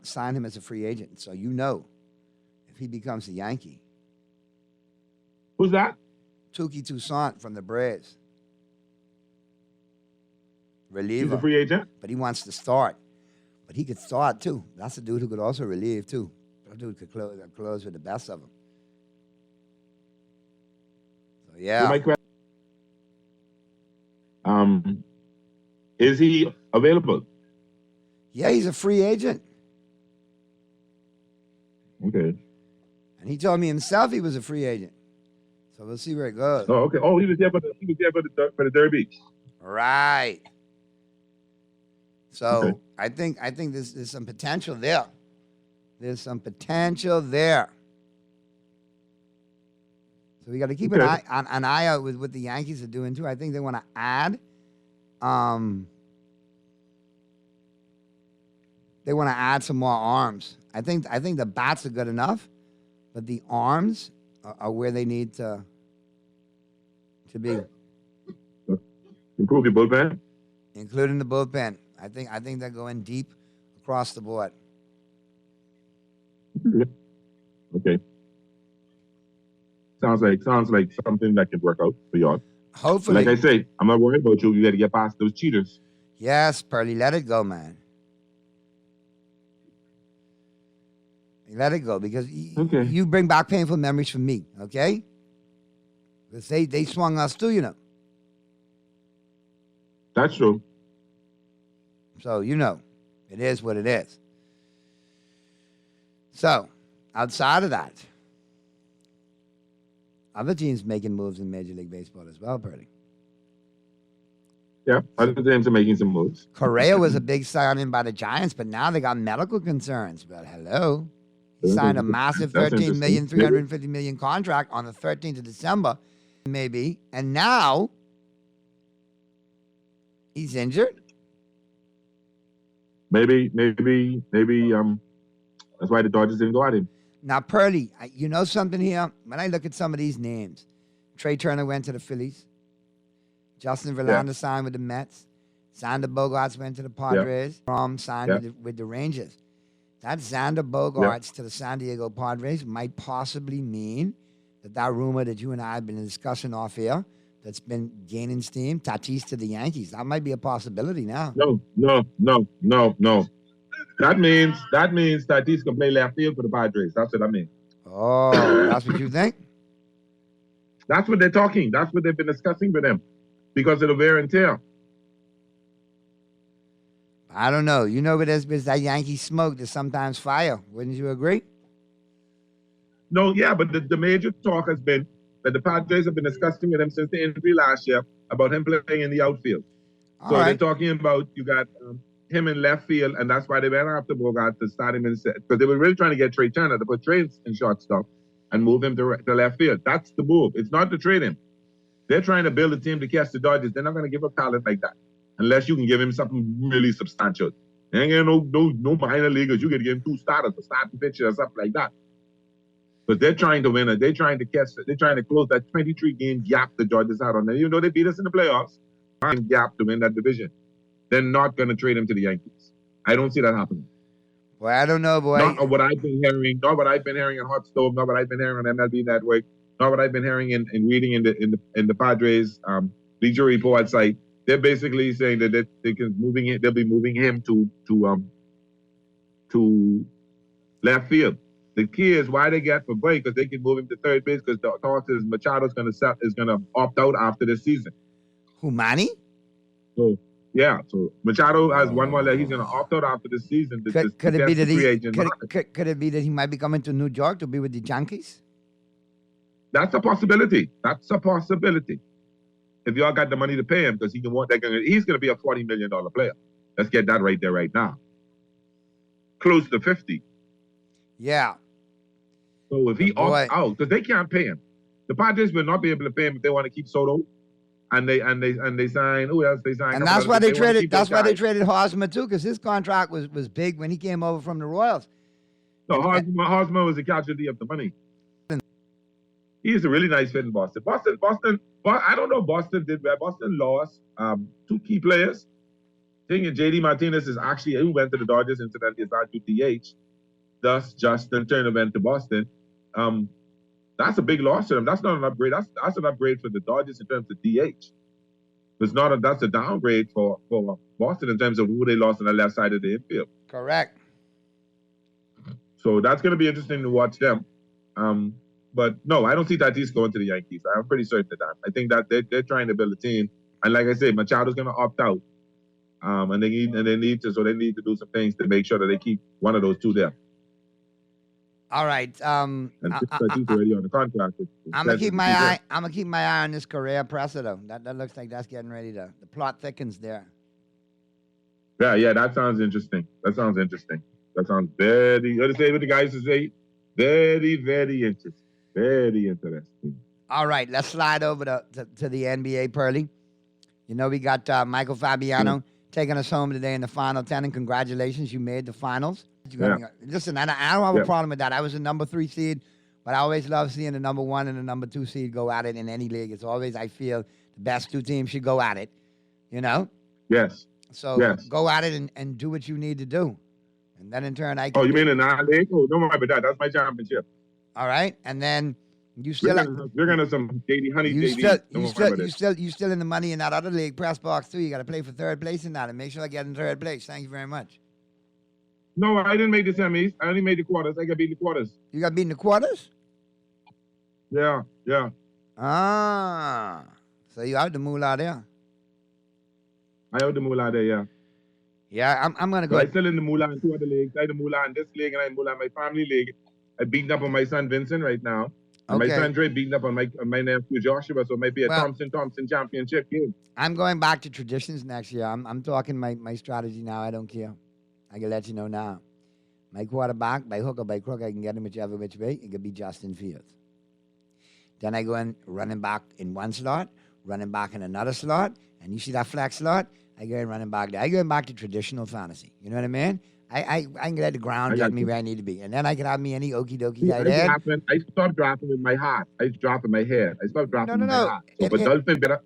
sign him as a free agent. So if he becomes a Yankee. Who's that? Touki Toussaint from the Braves. Reliever. He's a free agent? But he wants to start. But he could start, too. That's a dude who could also relieve, too. That dude could close with the best of them. So, yeah. Is he available? Yeah, he's a free agent. Okay. And he told me himself he was a free agent. So we'll see where it goes. Oh, okay. Oh, he was there for the Derby. Right. So I think there's some potential there. There's some potential there. So we got to keep an eye out with what the Yankees are doing too. I think they want to add. They want to add some more arms. I think the bats are good enough, but the arms are where they need to be. Improve your bullpen? Including the bullpen. I think they're going deep across the board. Okay. Sounds like something that can work out for y'all. Hopefully. Like I say, I'm not worried about you. You got to get past those cheaters. Yes, Pearly, let it go, man. Let it go, because you bring back painful memories from me, okay? Because they swung us too, That's true. So, it is what it is. So, outside of that, other teams making moves in Major League Baseball as well, Purdy. Yeah, other teams are making some moves. Correa was a big signing by the Giants, but now they got medical concerns. But hello. He signed a massive $13 million, $350 million contract on the 13th of December, maybe. And now he's injured. Maybe that's why the Dodgers didn't go at him. Now, Pearly, you know something here? When I look at some of these names, Trey Turner went to the Phillies. Justin Verlander signed with the Mets. Xander Bogaerts went to the Padres. Rom signed with the Rangers. That Xander Bogaerts to the San Diego Padres might possibly mean that rumor that you and I have been discussing off air that's been gaining steam, Tatis to the Yankees, that might be a possibility now. No. That means Tatis can play left field for the Padres. That's what I mean. Oh, that's what you think? That's what they're talking. That's what they've been discussing with him because of the wear and tear. I don't know. But there's that Yankee smoke, there's sometimes fire. Wouldn't you agree? No, yeah, but the major talk has been But the Padres have been discussing with him since the injury last year about him playing in the outfield. All So right. they're talking about you got him in left field, and that's why they went after Bogart to start him in because they were really trying to get Trey Turner to put Trey in shortstop and move him to left field. That's the move. It's not to trade him. They're trying to build a team to catch the Dodgers. They're not going to give up talent like that unless you can give him something really substantial. They ain't getting no minor leaguers. You can give him 2 starters, a starting pitcher or something like that. But they're trying to win it. They're trying to close that 23-game gap the Dodgers had on them. Even though they beat us in the playoffs, gap to win that division. They're not going to trade him to the Yankees. I don't see that happening. Boy, I don't know, boy. Not what I've been hearing. Not what I've been hearing on Hot Stove. Not what I've been hearing on MLB Network. Not what I've been hearing and reading in the Padres Bleacher Report site. They're basically saying that they'll be moving him to left field. The key is why they get for break because they can move him to third base because the thought is Machado's going to opt out after this season. Who, Manny? So Machado has one more leg. He's going to opt out after this season. Could it be that he might be coming to New York to be with the Yankees? That's a possibility. If y'all got the money to pay him, because he's going to be a $40 million player. Let's get that right there right now. Close to 50. Yeah. So if he opts out, because they can't pay him, the Padres will not be able to pay him if they want to keep Soto, and they sign. Who else they sign? And that's why they traded. That's why they traded Hosmer too, because his contract was big when he came over from the Royals. No, Hosmer was a casualty of the money. He's a really nice fit in Boston. I don't know. Boston did well. Boston lost 2 key players. I think JD Martinez is actually who went to the Dodgers. Incidentally, is not DH. Thus, Justin Turner went to Boston. That's a big loss to them. That's not an upgrade. That's an upgrade for the Dodgers in terms of DH. That's a downgrade for Boston in terms of who they lost on the left side of the infield. Correct. So that's going to be interesting to watch them. But no, I don't see Tatis going to the Yankees. I'm pretty certain of that. I think that they're trying to build a team, and like I said, Machado's going to opt out, and they need to do some things to make sure that they keep one of those 2 there. All right. And he's already on the contract. I'm gonna keep my eye. I'm gonna keep my eye on this Correa presser though. That looks like that's getting ready to. The plot thickens there. Yeah, that sounds interesting. That sounds very. What to say what the guys to say? Very, very interesting. Very interesting. All right, let's slide over to the NBA, Pearly. You know, we got Michael Fabiano taking us home today in the Final 10, and congratulations, you made the finals. Listen, I don't have a problem with that. I was a number 3 seed, but I always love seeing the number 1 and the number 2 seed go at it in any league. It's always, I feel, the best 2 teams should go at it, you know? Yes. So go at it and do what you need to do. And then in turn, I can... Oh, you mean in non-league? Oh, don't worry about that. That's my championship. All right, and then you still you're gonna some JD Honey. You still in the money in that other league, press box too. You got to play for third place in that, and make sure I get in third place. Thank you very much. No, I didn't make the semis. I only made the quarters. I got beat in the quarters. You got beat in the quarters? Yeah. Ah, so you out the moolah there? I out the moolah there, yeah. Yeah, I'm gonna go. So I still in the moolah in 2 other leagues. I the moolah in this league, and I moolah in my family league. I beating up on my son Vincent right now. And my son Dre beating up on my nephew Joshua, so it might be a Thompson championship game. I'm going back to traditions next year. I'm talking my strategy now. I don't care. I can let you know now. My quarterback, by hook or by crook, I can get him whichever which way. It could be Justin Fields. Then I go in running back in 1 slot, running back in another slot, and you see that flex slot? I go in running back there. I go back to traditional fantasy. You know what I mean? I can let the ground get me where I need to be. And then I can have me any okie dokie tight end. I stopped drafting with my heart. I dropped in my head. I stopped drafting with my heart. So, but Dolphin better,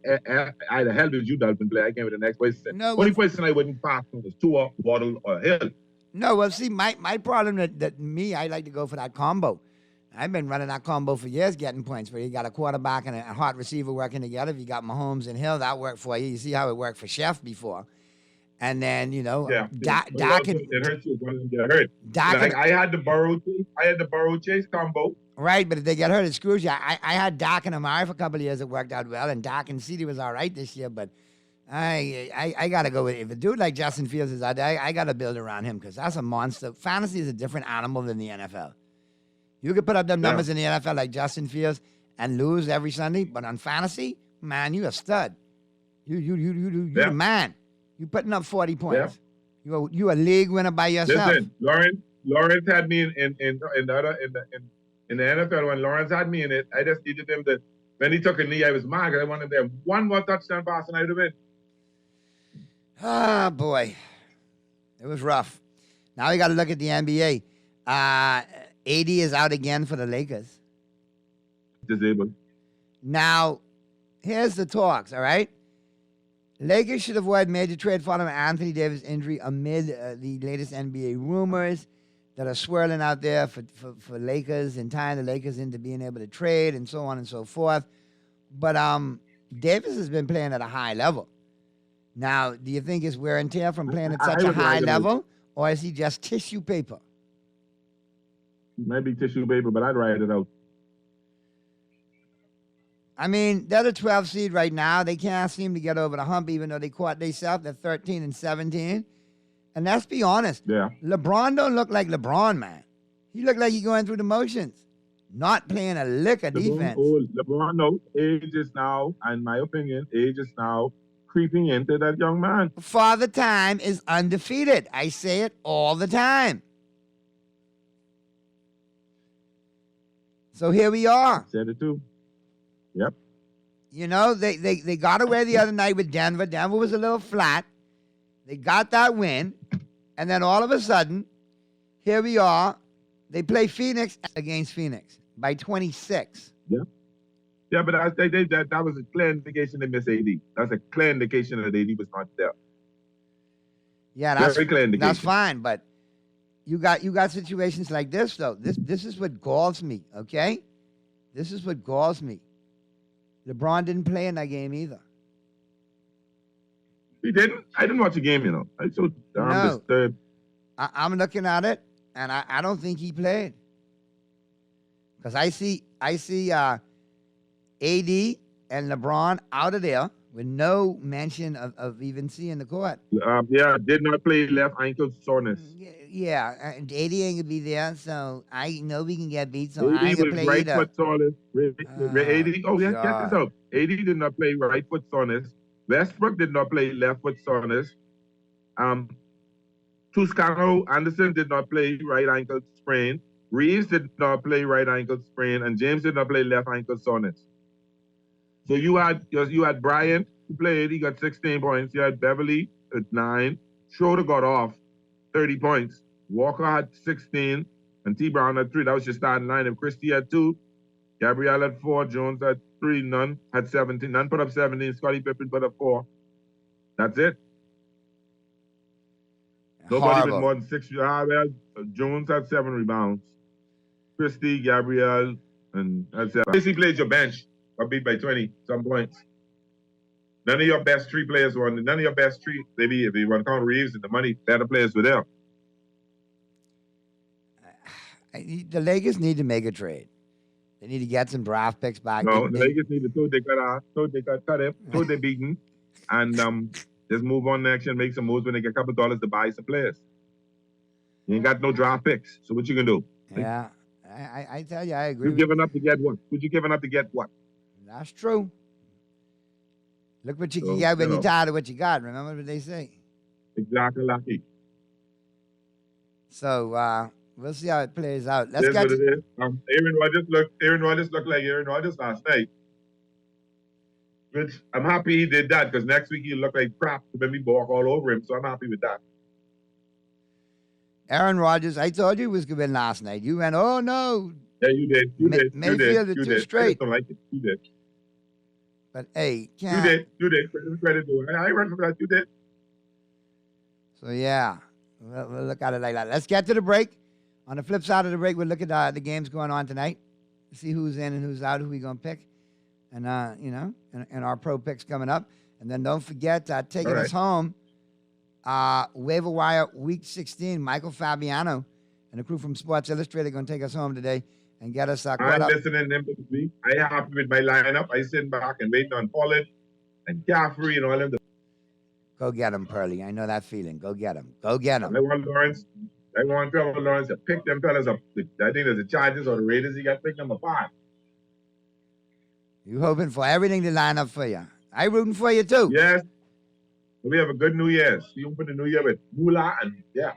I the hell with you, Dolphin play. I came with the next person. Only person I wouldn't pass on was Tua, Waddle, or Hill. No, well, see, my problem that I like to go for that combo. I've been running that combo for years, getting points, where you got a quarterback and a hot receiver working together. If you got Mahomes and Hill, that worked for you. You see how it worked for Chef before. And then, you know, Dak and it hurts you when you get hurt. I had the Burrow Chase combo. Right, but if they get hurt, it screws you. I had Dak and Amari for a couple of years. It worked out well, and Dak and CeeDee was all right this year. But I got to go with it. If a dude like Justin Fields is out there, I got to build around him because that's a monster. Fantasy is a different animal than the NFL. You could put up them numbers in the NFL like Justin Fields, and lose every Sunday, but on fantasy, man, you a stud. You the man. You putting up 40 points. You a league winner by yourself. Listen, Lawrence had me in the NFL when Lawrence had me in it. I just needed him to. When he took a knee, I was mad because I wanted them one more touchdown pass and I'd have been. Ah, boy. It was rough. Now we got to look at the NBA. AD is out again for the Lakers. Disabled. Now, here's the talks, all right? Lakers should avoid major trade following Anthony Davis' injury amid the latest NBA rumors that are swirling out there for Lakers and tying the Lakers into being able to trade and so on and so forth. But Davis has been playing at a high level. Now, do you think it's wear and tear from playing at such a high level, or is he just tissue paper? Maybe tissue paper, but I'd write it out. I mean, they're the 12th seed right now. They can't seem to get over the hump, even though they caught themselves at 13 and 17. And let's be honest. Yeah. LeBron don't look like LeBron, man. He look like he's going through the motions, not playing a lick of defense. LeBron knows age is now, in my opinion, age is now creeping into that young man. Father Time is undefeated. I say it all the time. So here we are. Said it too. Yep. You know, they got away the other night with Denver. Denver was a little flat. They got that win. And then all of a sudden, here we are. They play Phoenix against Phoenix by 26. Yeah. Yeah, but that was a clear indication they missed AD. That's a clear indication that AD was not there. Yeah, that's very clear indication. That's fine, but you got situations like this though. This is what galls me, okay? This is what galls me. LeBron didn't play in that game either. He didn't? I didn't watch the game, you know. I'm so disturbed. I'm looking at it, and I don't think he played. Because I see AD and LeBron out of there with no mention of even seeing the court. Yeah, did not play left ankle soreness. Yeah, and AD ain't gonna be there, so I know we can get beat. So AD I ain't gonna was play right either. foot soreness. AD, get this out. AD did not play right foot soreness. Westbrook did not play left foot soreness. Toscano Anderson did not play right ankle sprain. Reeves did not play right ankle sprain, and James did not play left ankle soreness. So you had Bryant who played. He got 16 points. You had Beverly at 9. Schroeder got off 30 points. Walker had 16, and T. Brown had 3. That was your starting line. If Christie had 2, Gabrielle had 4, Jones had 3, none had 17. None put up 17. Scottie Pippen put up 4. That's it. Nobody with more than 6. Jones had 7 rebounds. Christie, Gabrielle, and that's it. Basically played your bench. Got beat by 20 some points. None of your best 3 players won. None of your best 3, maybe if you want to count Reeves and the money, better players were there. The Lakers need to make a trade. They need to get some draft picks back. No, the Lakers need to throw they cut him, throw they beaten, and just move on next year and make some moves when they get a couple dollars to buy some players. You ain't got no draft picks, so what you gonna do? Yeah, I tell you, I agree. You giving up to get what? What you giving up to get what? That's true. Look what you can get when you're tired of what you got. Remember what they say. Exactly, lucky. So we'll see how it plays out. Let's get what it is. Aaron Rodgers looked like Aaron Rodgers last night. Which I'm happy he did that because next week he'll look like crap when we walk all over him. So I'm happy with that. Aaron Rodgers, I told you he was going to win last night. You went, oh no. Yeah, you did. Mayfield is too straight. I don't like it. You did. But hey, You did. Credit to it. I run from that. You did. So yeah, we'll look at it like that. Let's get to the break. On the flip side of the break, we'll look at the games going on tonight. See who's in and who's out, who we going to pick. And, and our pro picks coming up. And then don't forget, taking us home, waiver wire week 16, Michael Fabiano and the crew from Sports Illustrated are going to take us home today and get us caught I'm up. listening to them this week. I happy with my lineup. I sit back and waiting on Pollard and Caffrey and all of them. Go get him, Pearly. I know that feeling. Go get him. Go get him. I want Trevor Lawrence to pick them fellas up. I think there's the Chargers or the Raiders. He got to pick them apart. You hoping for everything to line up for you. I rooting for you too. Yes. We have a good New Year. See you open the New Year with moolah and yeah.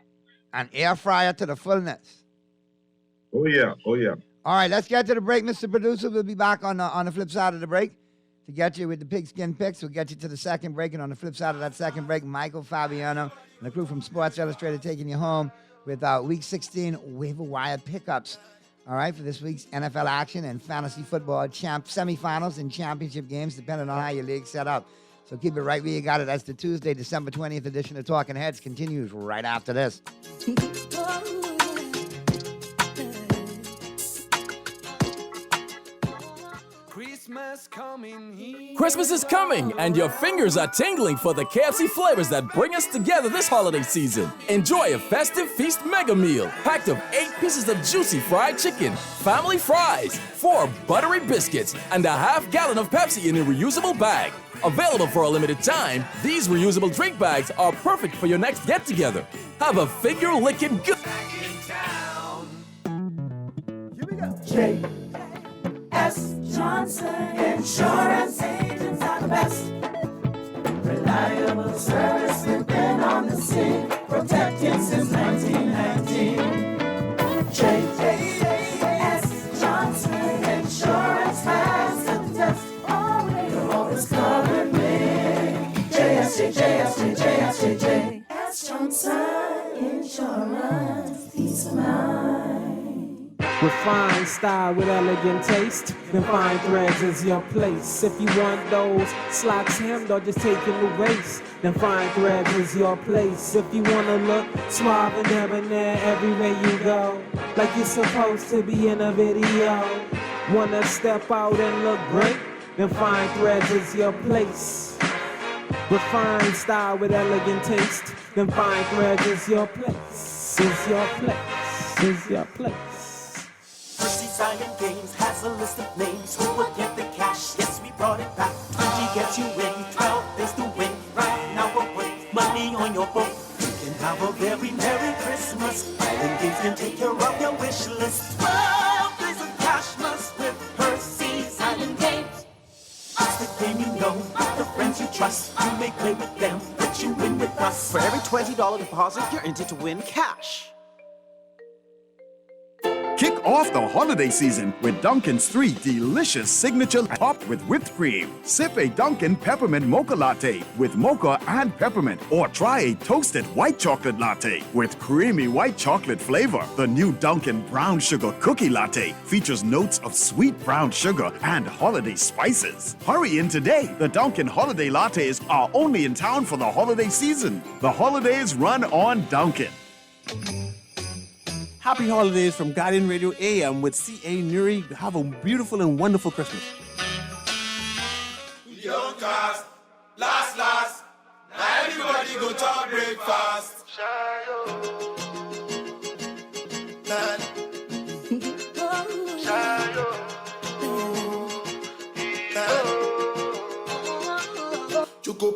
An air fryer to the fullness. Oh yeah. Oh yeah. All right, let's get to the break, Mr. Producer. We'll be back on the flip side of the break to get you with the pigskin picks. We'll get you to the second break, and on the flip side of that second break, Michael Fabiano and the crew from Sports Illustrated taking you home with Week 16 waiver wire pickups. All right, for this week's NFL action and fantasy football semifinals and championship games, depending on how your league's set up. So keep it right where you got it. That's the Tuesday, December 20th edition of Talking Heads. Continues right after this. Christmas is coming, and your fingers are tingling for the KFC flavors that bring us together this holiday season. Enjoy a festive feast mega meal packed of 8 pieces of juicy fried chicken, family fries, 4 buttery biscuits, and a half gallon of Pepsi in a reusable bag. Available for a limited time, these reusable drink bags are perfect for your next get-together. Have a finger-licking good... J.S. Johnson Insurance agents are the best. Reliable service, we've been on the scene, protecting since 1919. J.S. Johnson Insurance has the test. You've always covered me. J.S. Johnson Insurance, peace of mind. Refined style with elegant taste, then fine threads is your place. If you want those slacks hemmed or just taking the waist, then fine threads is your place. If you wanna look suave and debonair everywhere you go, like you're supposed to be in a video, wanna step out and look great, then fine threads is your place. Refined style with elegant taste, then fine threads is your place. Is your place. Is your place. Percy Simon Games has a list of names who will get the cash. Yes, we brought it back. 20 gets you in, 12 days to win. Right now we'll put money on your book. You can have a very Merry Christmas. Island Games can take care of your wish list. 12 days of cashmas with Percy's Island Games. It's the game you know, with the friends you trust. You may play with them, but you win with us. For every $20 deposit, you're entered to win cash. Kick off the holiday season with Dunkin's 3 delicious signature topped with whipped cream. Sip a Dunkin' Peppermint Mocha Latte with mocha and peppermint, or try a toasted white chocolate latte with creamy white chocolate flavor. The new Dunkin' Brown Sugar Cookie Latte features notes of sweet brown sugar and holiday spices. Hurry in today. The Dunkin' Holiday Lattes are only in town for the holiday season. The holidays run on Dunkin'. Happy holidays from Guardian Radio AM with C.A. Nuri. Have a beautiful and wonderful Christmas. Young cast, last, now everybody go to breakfast. Choco.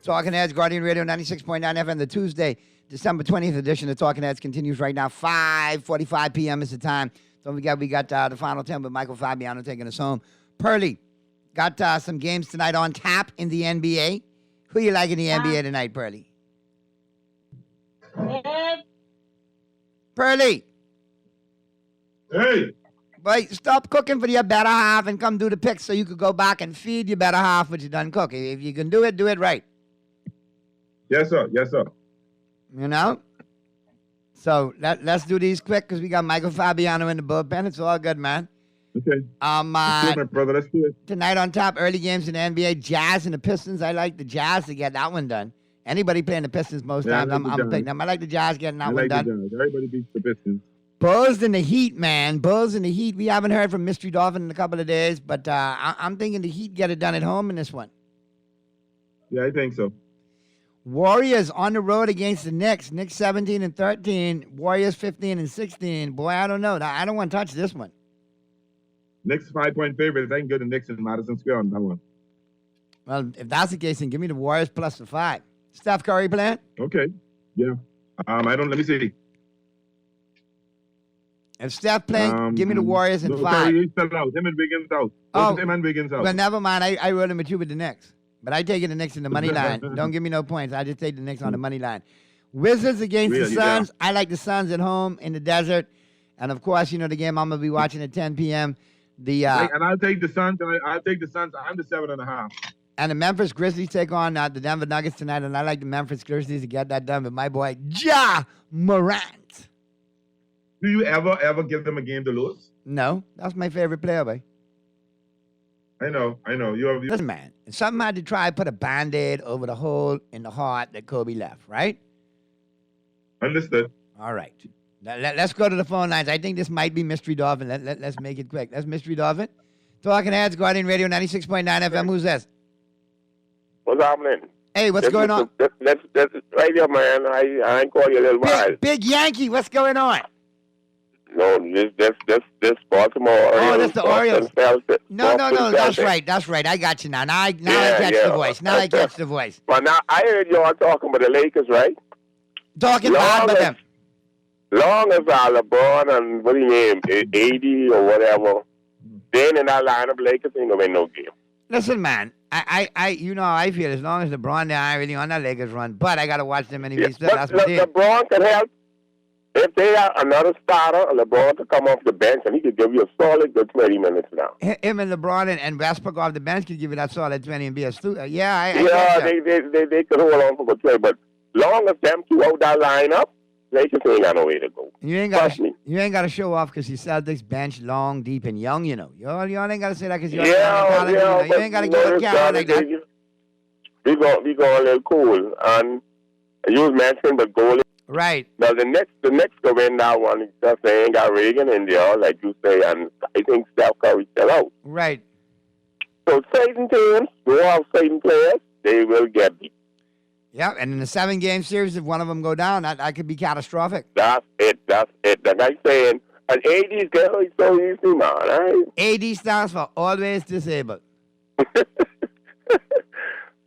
Talking Heads, Guardian Radio 96.9 FM, the Tuesday, December 20th edition of Talking Heads continues right now. 5:45 p.m. is the time. Don't forget, we got the Final 10 with Michael Fabiano taking us home. Pearly, got some games tonight on tap in the NBA. Who you like in the NBA tonight, Pearly? Pearly. Hey. Wait, stop cooking for your better half and come do the picks so you could go back and feed your better half what you done cook. If you can do it right. Yes, sir. Yes, sir. You know? So let's do these quick because we got Michael Fabiano in the bullpen. It's all good, man. Okay. Let's do it, my brother. Let's do it. Tonight on top, early games in the NBA, Jazz and the Pistons. I like the Jazz to get that one done. Anybody playing the Pistons most times, I'm picking them. I like the Jazz getting that one done. Everybody beats the Pistons. Bulls and the Heat, man. Bulls and the Heat. We haven't heard from Mystery Dolphin in a couple of days, but I'm thinking the Heat get it done at home in this one. Yeah, I think so. Warriors on the road against the Knicks. Knicks 17-13. Warriors 15-16. Boy, I don't know. I don't want to touch this one. Knicks 5-point favorites. I can go to Knicks in Madison Square on that one. Well, if that's the case, then give me the Warriors plus the 5. Steph Curry playing? Okay. Yeah. Let me see. If Steph playing, give me the Warriors and 5. Curry fell out. Him and Wiggins out. Both him and Wiggins out. Well, never mind. I wrote him with you with the Knicks. But I take the Knicks in the money line. Don't give me no points. I just take the Knicks on the money line. Wizards against the Suns. I like the Suns at home in the desert. And, of course, you know the game I'm going to be watching at 10 p.m. And I'll take the Suns. I'll take the Suns. I'm the 7.5. And the Memphis Grizzlies take on the Denver Nuggets tonight. And I like the Memphis Grizzlies to get that done with my boy, Ja Morant. Do you ever give them a game to lose? No. That's my favorite player, boy. I know. Listen, man, something had to try to put a Band-Aid over the hole in the heart that Kobe left, right? Understood. All right. Let's go to the phone lines. I think this might be Mystery Dolphin. Let's make it quick. That's Mystery Dolphin. Talking Heads, Guardian Radio 96.9 FM. Who's this? What's happening? Hey, what's going on? That's right here, man. I ain't call you a little while. Big Yankee, what's going on? No, this Baltimore Orioles. Oh, that's the Orioles. No, that's Celtics. right. I got you now. Now I catch the voice. Now I catch the voice. But now I heard y'all talking about the Lakers, right? Talking bad about them. Long as LeBron and what do you name, 80 or whatever, then in that lineup, Lakers ain't gonna win no game. Listen, man, I you know how I feel. As long as LeBron there, I ain't really on that Lakers run. But I gotta watch them anyway. Still, that's what LeBron can help. If they have another starter, LeBron to come off the bench, and he could give you a solid good 20 minutes now. Him and LeBron and Westbrook off the bench could give you that solid 20 and be a student. Yeah, they could hold on for good 20, but long as them two out that lineup, Lakers ain't got no way to go. You ain't got to show off because you Celtics bench long, deep, and young. You know, you ain't got to say that because you're you ain't got to go to Canada like that. We go a little cool, and you was mentioning the goalie. Right. Now the next to win that one, just they ain't got Reagan in there, like you say, and I think Steph Curry still out. Right. So certain teams who have certain players, they will get beat. Yeah, and in the 7-game series, if one of them go down, that could be catastrophic. That's it. Like I'm saying, an AD's get hurt so easy, man. Right? AD stands for always disabled. But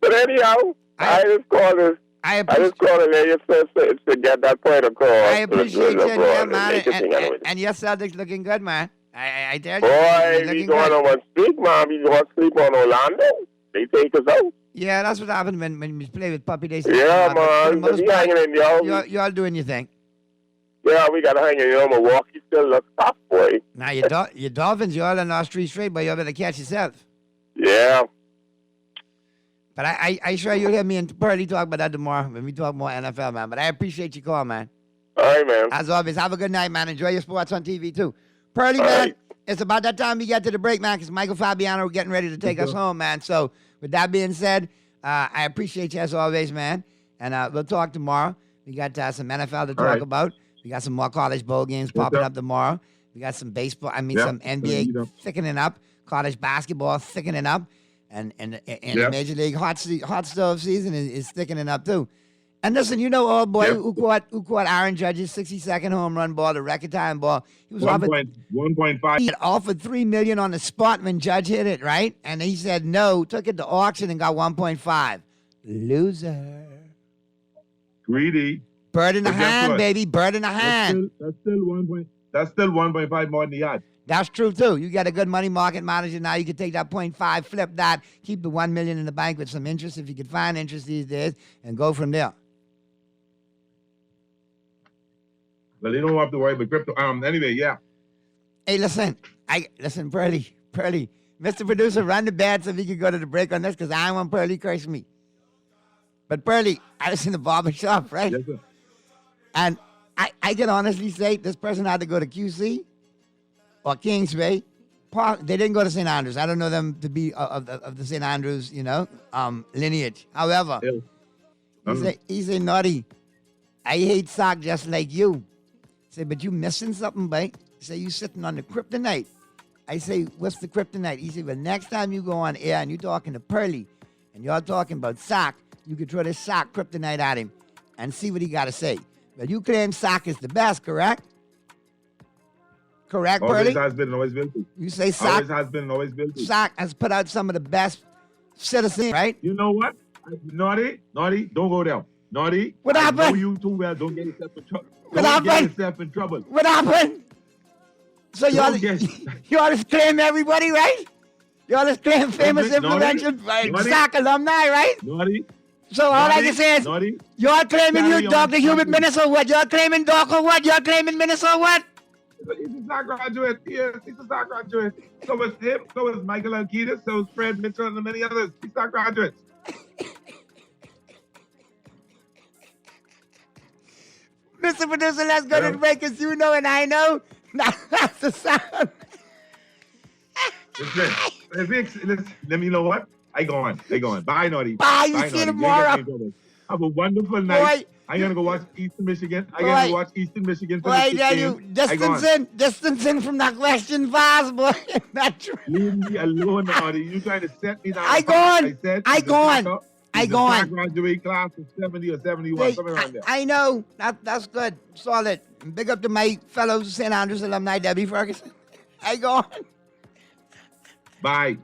anyhow, I just call this. I just call it there to get that point across. I appreciate you, yeah, man. And your Celtics looking good, man. I tell you. Boy, we going on one streak, man. We going to sleep on Orlando. They take us out. Yeah, that's what happened when we play with Puppy Day. Yeah, man. We hanging in there. You all doing your thing. Yeah, we got to hang in there. Milwaukee still looks tough, boy. Now, your Dolphins, you all in our street straight, but you better catch yourself. Yeah. But I sure you'll hear me and Pearly talk about that tomorrow when we talk more NFL, man. But I appreciate your call, man. All right, man. As always, have a good night, man. Enjoy your sports on TV, too. Pearly, man, it's about that time we get to the break, man, because Michael Fabiano getting ready to take us home, man. So with that being said, I appreciate you as always, man. And we'll talk tomorrow. We got some NFL to talk about. We got some more college bowl games popping up tomorrow. We got some baseball, some NBA thickening up, college basketball thickening up. And the Major League hot stove season is thickening up too. And listen, you know, old boy who caught Aaron Judge's 60-second home run ball, the record time ball. He was offered 1.5. He had offered $3 million on the spot when Judge hit it, right? And he said no, took it to auction and got 1.5. Loser. Greedy. Bird in the hand, baby. Bird in the hand. That's still 1.5 more than the odds. That's true, too. You got a good money market manager now. You can take that 0.5, flip that, keep the $1 million in the bank with some interest if you could find interest these days, and go from there. Well, you don't have to worry about crypto. Anyway, yeah. Hey, listen, Pearly, Mr. Producer, run the bed so we can go to the break on this because I want Pearly curse me. But Pearly, I was in the barber shop, right? Yes, sir. And I can honestly say this person had to go to QC or Kingsway. They didn't go to St. Andrews. I don't know them to be of the St. Andrews, lineage. However, he said, Naughty, I hate sock just like you. Say, but you missing something, babe. Say, you sitting on the kryptonite. I say, what's the kryptonite? He said, well, next time you go on air and you're talking to Pearly and y'all talking about sock, you could throw this sock kryptonite at him and see what he got to say. Well, you claim sock is the best, correct? Correct, Pearly? Always has been and always will be. You say sock. Always has been and always will be. Sock has put out some of the best citizen, right? You know what? Naughty, don't go there. Naughty, What I happened? know you too well. Don't get yourself in trouble. What Don't get happened? yourself in trouble. What happened? So y'all, Don't get- y'all just claim everybody, right? Y'all just claim famous, Naughty, influential naughty. SAC alumni, right? Naughty. So all I Naughty, can say is, naughty. y'all claiming Carry you on, Dr. Hubert naughty. Minnesota what? Y'all claiming Doc or what? Y'all claiming Minnesota what? He's a SAC graduate. Yes, he's a SAC graduate. So was him. So was Michael Alkitis. So was Fred Mitchell and many others. He's SAC graduates. Mr. Producer, let's go to the break because you know and I know. Now that's the sound. Listen, let me know what? I go on. Bye, Naughty. Bye, you see Naughty. you tomorrow. ain't got me in trouble. Have a wonderful night. Boy. I'm going to go watch Eastern Michigan. Boy. For Boy, I the tell 16. you, I go on. distancing from that question fast, boy. Not true. Leave me alone, Naughty. You trying to set me down. I go on. I go on. Graduate class of 70 or 71, Hey, something around there. I know. That's good. Solid. Big up to my fellow St. Andrews alumni, Debbie Ferguson. I go on. Bye.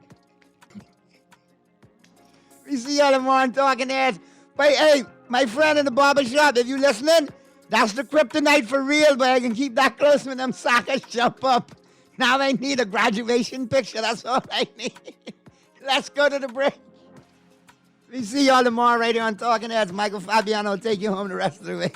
We see y'all tomorrow on Talking Heads. But hey, my friend in the barber shop, if you listening, that's the kryptonite for real, but I can keep that close when them suckers jump up. Now I need a graduation picture. That's all I need. Let's go to the break. We see y'all tomorrow right here on Talking Heads. Michael Fabiano will take you home the rest of the way.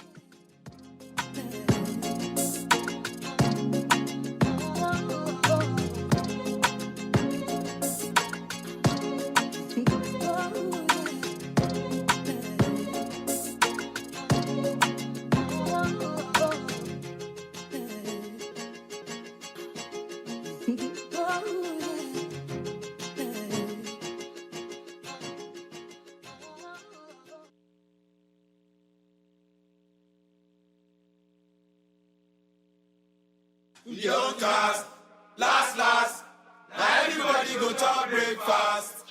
Young cast, last, now everybody go to breakfast.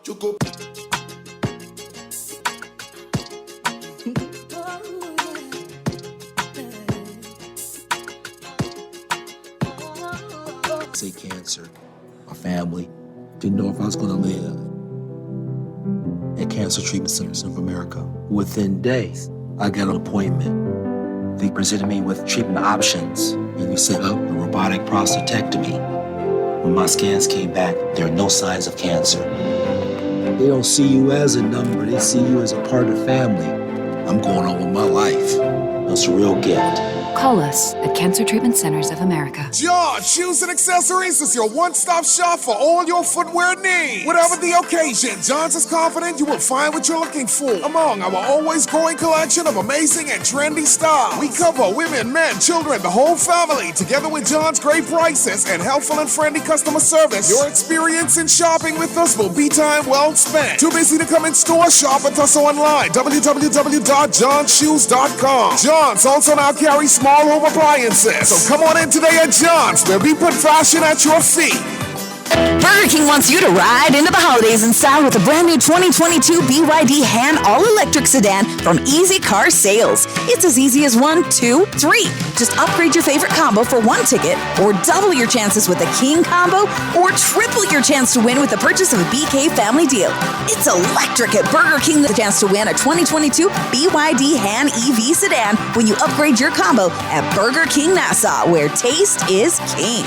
Choco. Say cancer, my family. Didn't know if I was going to live at Cancer Treatment Centers of America. Within days, I got an appointment. They presented me with treatment options, and we set up a robotic prostatectomy. When my scans came back, there are no signs of cancer. They don't see you as a number, they see you as a part of the family. I'm going on with my life. That's a real gift. Call us at Cancer Treatment Centers of America. John Shoes and Accessories is your one-stop shop for all your footwear needs. Whatever the occasion, John's is confident you will find what you're looking for among our always growing collection of amazing and trendy styles. We cover women, men, children, the whole family. Together with John's great prices and helpful and friendly customer service, your experience in shopping with us will be time well spent. Too busy to come in store? Shop with us online. www.johnshoes.com. John's also now carries small home appliances. So come on in today at John's, where we put fashion at your feet. Burger King wants you to ride into the holidays in style with a brand new 2022 BYD Han all-electric sedan from Easy Car Sales. It's as easy as 1, 2, 3. Just upgrade your favorite combo for one ticket, or double your chances with a King combo, or triple your chance to win with the purchase of a BK family deal. It's electric at Burger King. The chance to win a 2022 BYD Han EV sedan when you upgrade your combo at Burger King Nassau, where taste is king.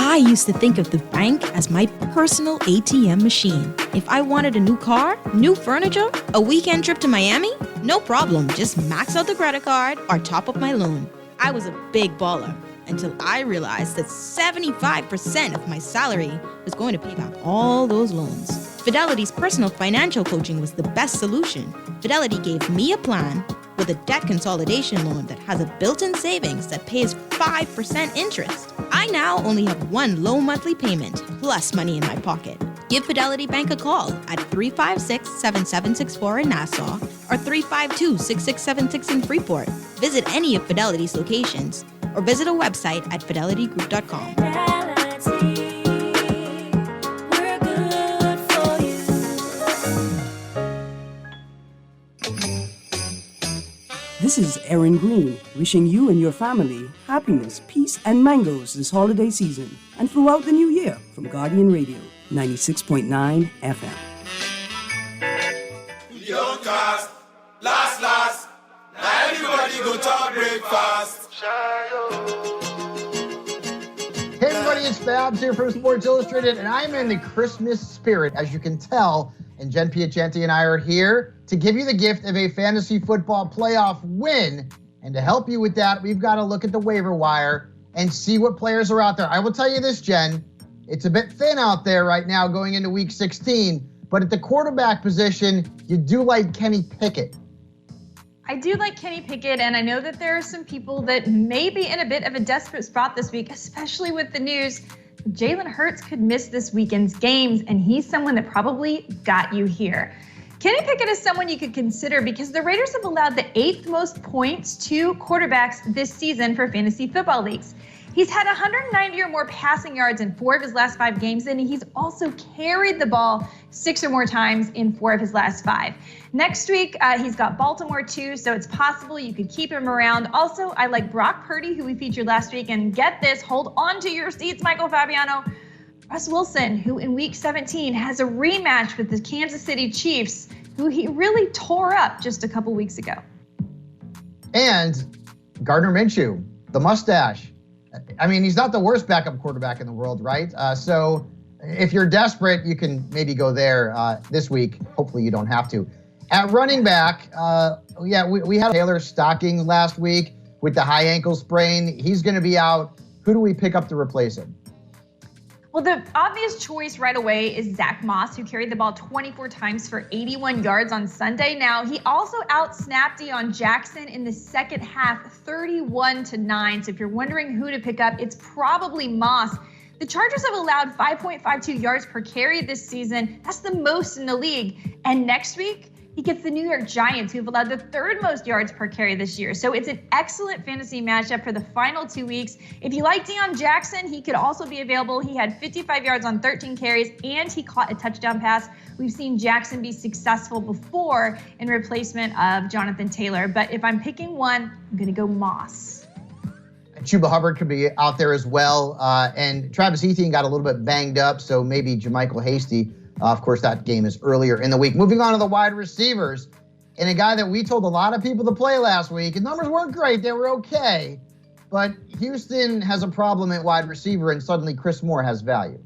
I used to think of the bank as my personal ATM machine. If I wanted a new car, new furniture, a weekend trip to Miami, no problem. Just max out the credit card or top up my loan. I was a big baller until I realized that 75% of my salary was going to pay back all those loans. Fidelity's personal financial coaching was the best solution. Fidelity gave me a plan with a debt consolidation loan that has a built-in savings that pays 5% interest. I now only have one low monthly payment, plus money in my pocket. Give Fidelity Bank a call at 356-7764 in Nassau or 352-6676 in Freeport. Visit any of Fidelity's locations or visit our website at fidelitygroup.com. This is Erin Green, wishing you and your family happiness, peace, and mangoes this holiday season and throughout the new year from Guardian Radio, 96.9 FM. Your cast, last, now everybody go to breakfast. Hey everybody, it's Babs here from Sports Illustrated, and I'm in the Christmas spirit, as you can tell. And Jen Piacenti and I are here to give you the gift of a fantasy football playoff win. And to help you with that, we've got to look at the waiver wire and see what players are out there. I will tell you this, Jen, it's a bit thin out there right now going into week 16, but at the quarterback position, you do like Kenny Pickett. I do like Kenny Pickett, and I know that there are some people that may be in a bit of a desperate spot this week, especially with the news Jalen Hurts could miss this weekend's games, and he's someone that probably got you here. Kenny Pickett is someone you could consider because the Raiders have allowed the 8th most points to quarterbacks this season for fantasy football leagues. He's had 190 or more passing yards in 4 of his last 5 games, and he's also carried the ball 6 or more times in 4 of his last 5. Next week, he's got Baltimore too, so it's possible you could keep him around. Also, I like Brock Purdy, who we featured last week, and get this, hold on to your seats, Michael Fabiano. Russ Wilson, who in week 17 has a rematch with the Kansas City Chiefs, who he really tore up just a couple weeks ago. And Gardner Minshew, the mustache. I mean, he's not the worst backup quarterback in the world, right? So if you're desperate, you can maybe go there this week. Hopefully you don't have to. At running back, we had Taylor Stocking last week with the high ankle sprain. He's going to be out. Who do we pick up to replace him? Well, the obvious choice right away is Zach Moss, who carried the ball 24 times for 81 yards on Sunday. Now, he also out-snapped Deion Jackson in the second half, 31-9. So if you're wondering who to pick up, it's probably Moss. The Chargers have allowed 5.52 yards per carry this season. That's the most in the league. And next week, he gets the New York Giants, who have allowed the 3rd most yards per carry this year. So it's an excellent fantasy matchup for the final 2 weeks. If you like Deion Jackson, he could also be available. He had 55 yards on 13 carries, and he caught a touchdown pass. We've seen Jackson be successful before in replacement of Jonathan Taylor. But if I'm picking one, I'm going to go Moss. Chuba Hubbard could be out there as well. And Travis Etienne got a little bit banged up, so maybe JaMycal Hasty. Of course, that game is earlier in the week. Moving on to the wide receivers, and a guy that we told a lot of people to play last week. His numbers weren't great. They were okay. But Houston has a problem at wide receiver, and suddenly Chris Moore has value.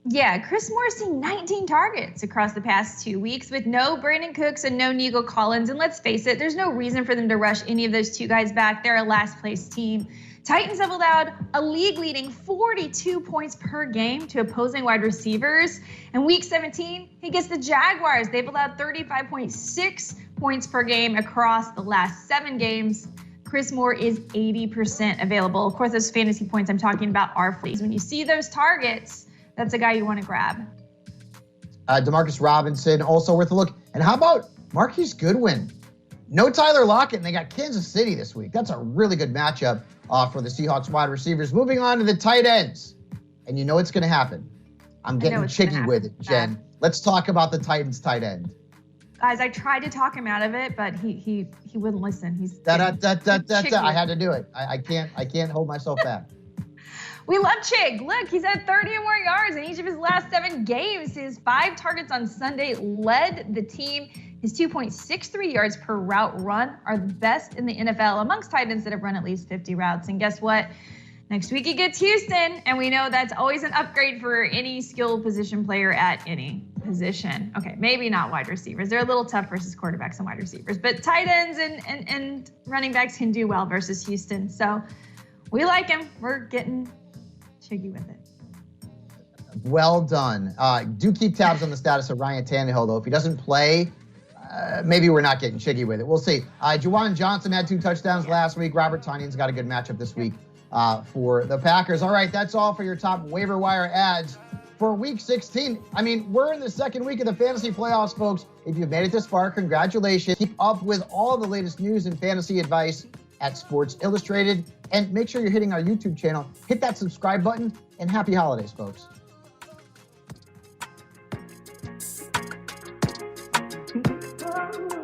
Yeah, Chris Moore's seen 19 targets across the past 2 weeks with no Brandon Cooks and no Nico Collins. And let's face it, there's no reason for them to rush any of those 2 guys back. They're a last-place team. Titans have allowed a league-leading 42 points per game to opposing wide receivers. And week 17, he gets the Jaguars. They've allowed 35.6 points per game across the last 7 games. Chris Moore is 80% available. Of course, those fantasy points I'm talking about are free. When you see those targets, that's a guy you want to grab. Demarcus Robinson, also worth a look. And how about Marquise Goodwin? No Tyler Lockett, and they got Kansas City this week. That's a really good matchup for the Seahawks wide receivers. Moving on to the tight ends. And you know it's going to happen. I'm getting chicky with it, Jen. Let's talk about the Titans tight end. Guys, I tried to talk him out of it, but he wouldn't listen. He's I had to do it. I can't hold myself back. We love Chig. Look, he's had 30 or more yards in each of his last 7 games. His 5 targets on Sunday led the team. His 2.63 yards per route run are the best in the NFL amongst tight ends that have run at least 50 routes. And guess what? Next week he gets Houston, and we know that's always an upgrade for any skilled position player at any position. Okay, maybe not wide receivers. They're a little tough versus quarterbacks and wide receivers, but tight ends and running backs can do well versus Houston. So we like him. We're getting chiggy with it. Well done. Do keep tabs on the status of Ryan Tannehill, though. If he doesn't play, maybe we're not getting chiggy with it. We'll see. Juwan Johnson had 2 touchdowns last week. Robert Tonyan's got a good matchup this week for the Packers. All right, that's all for your top waiver wire ads for week 16. I mean, we're in the second week of the fantasy playoffs, folks. If you've made it this far, congratulations. Keep up with all the latest news and fantasy advice at Sports Illustrated. And make sure you're hitting our YouTube channel. Hit that subscribe button, and happy holidays, folks. Oh.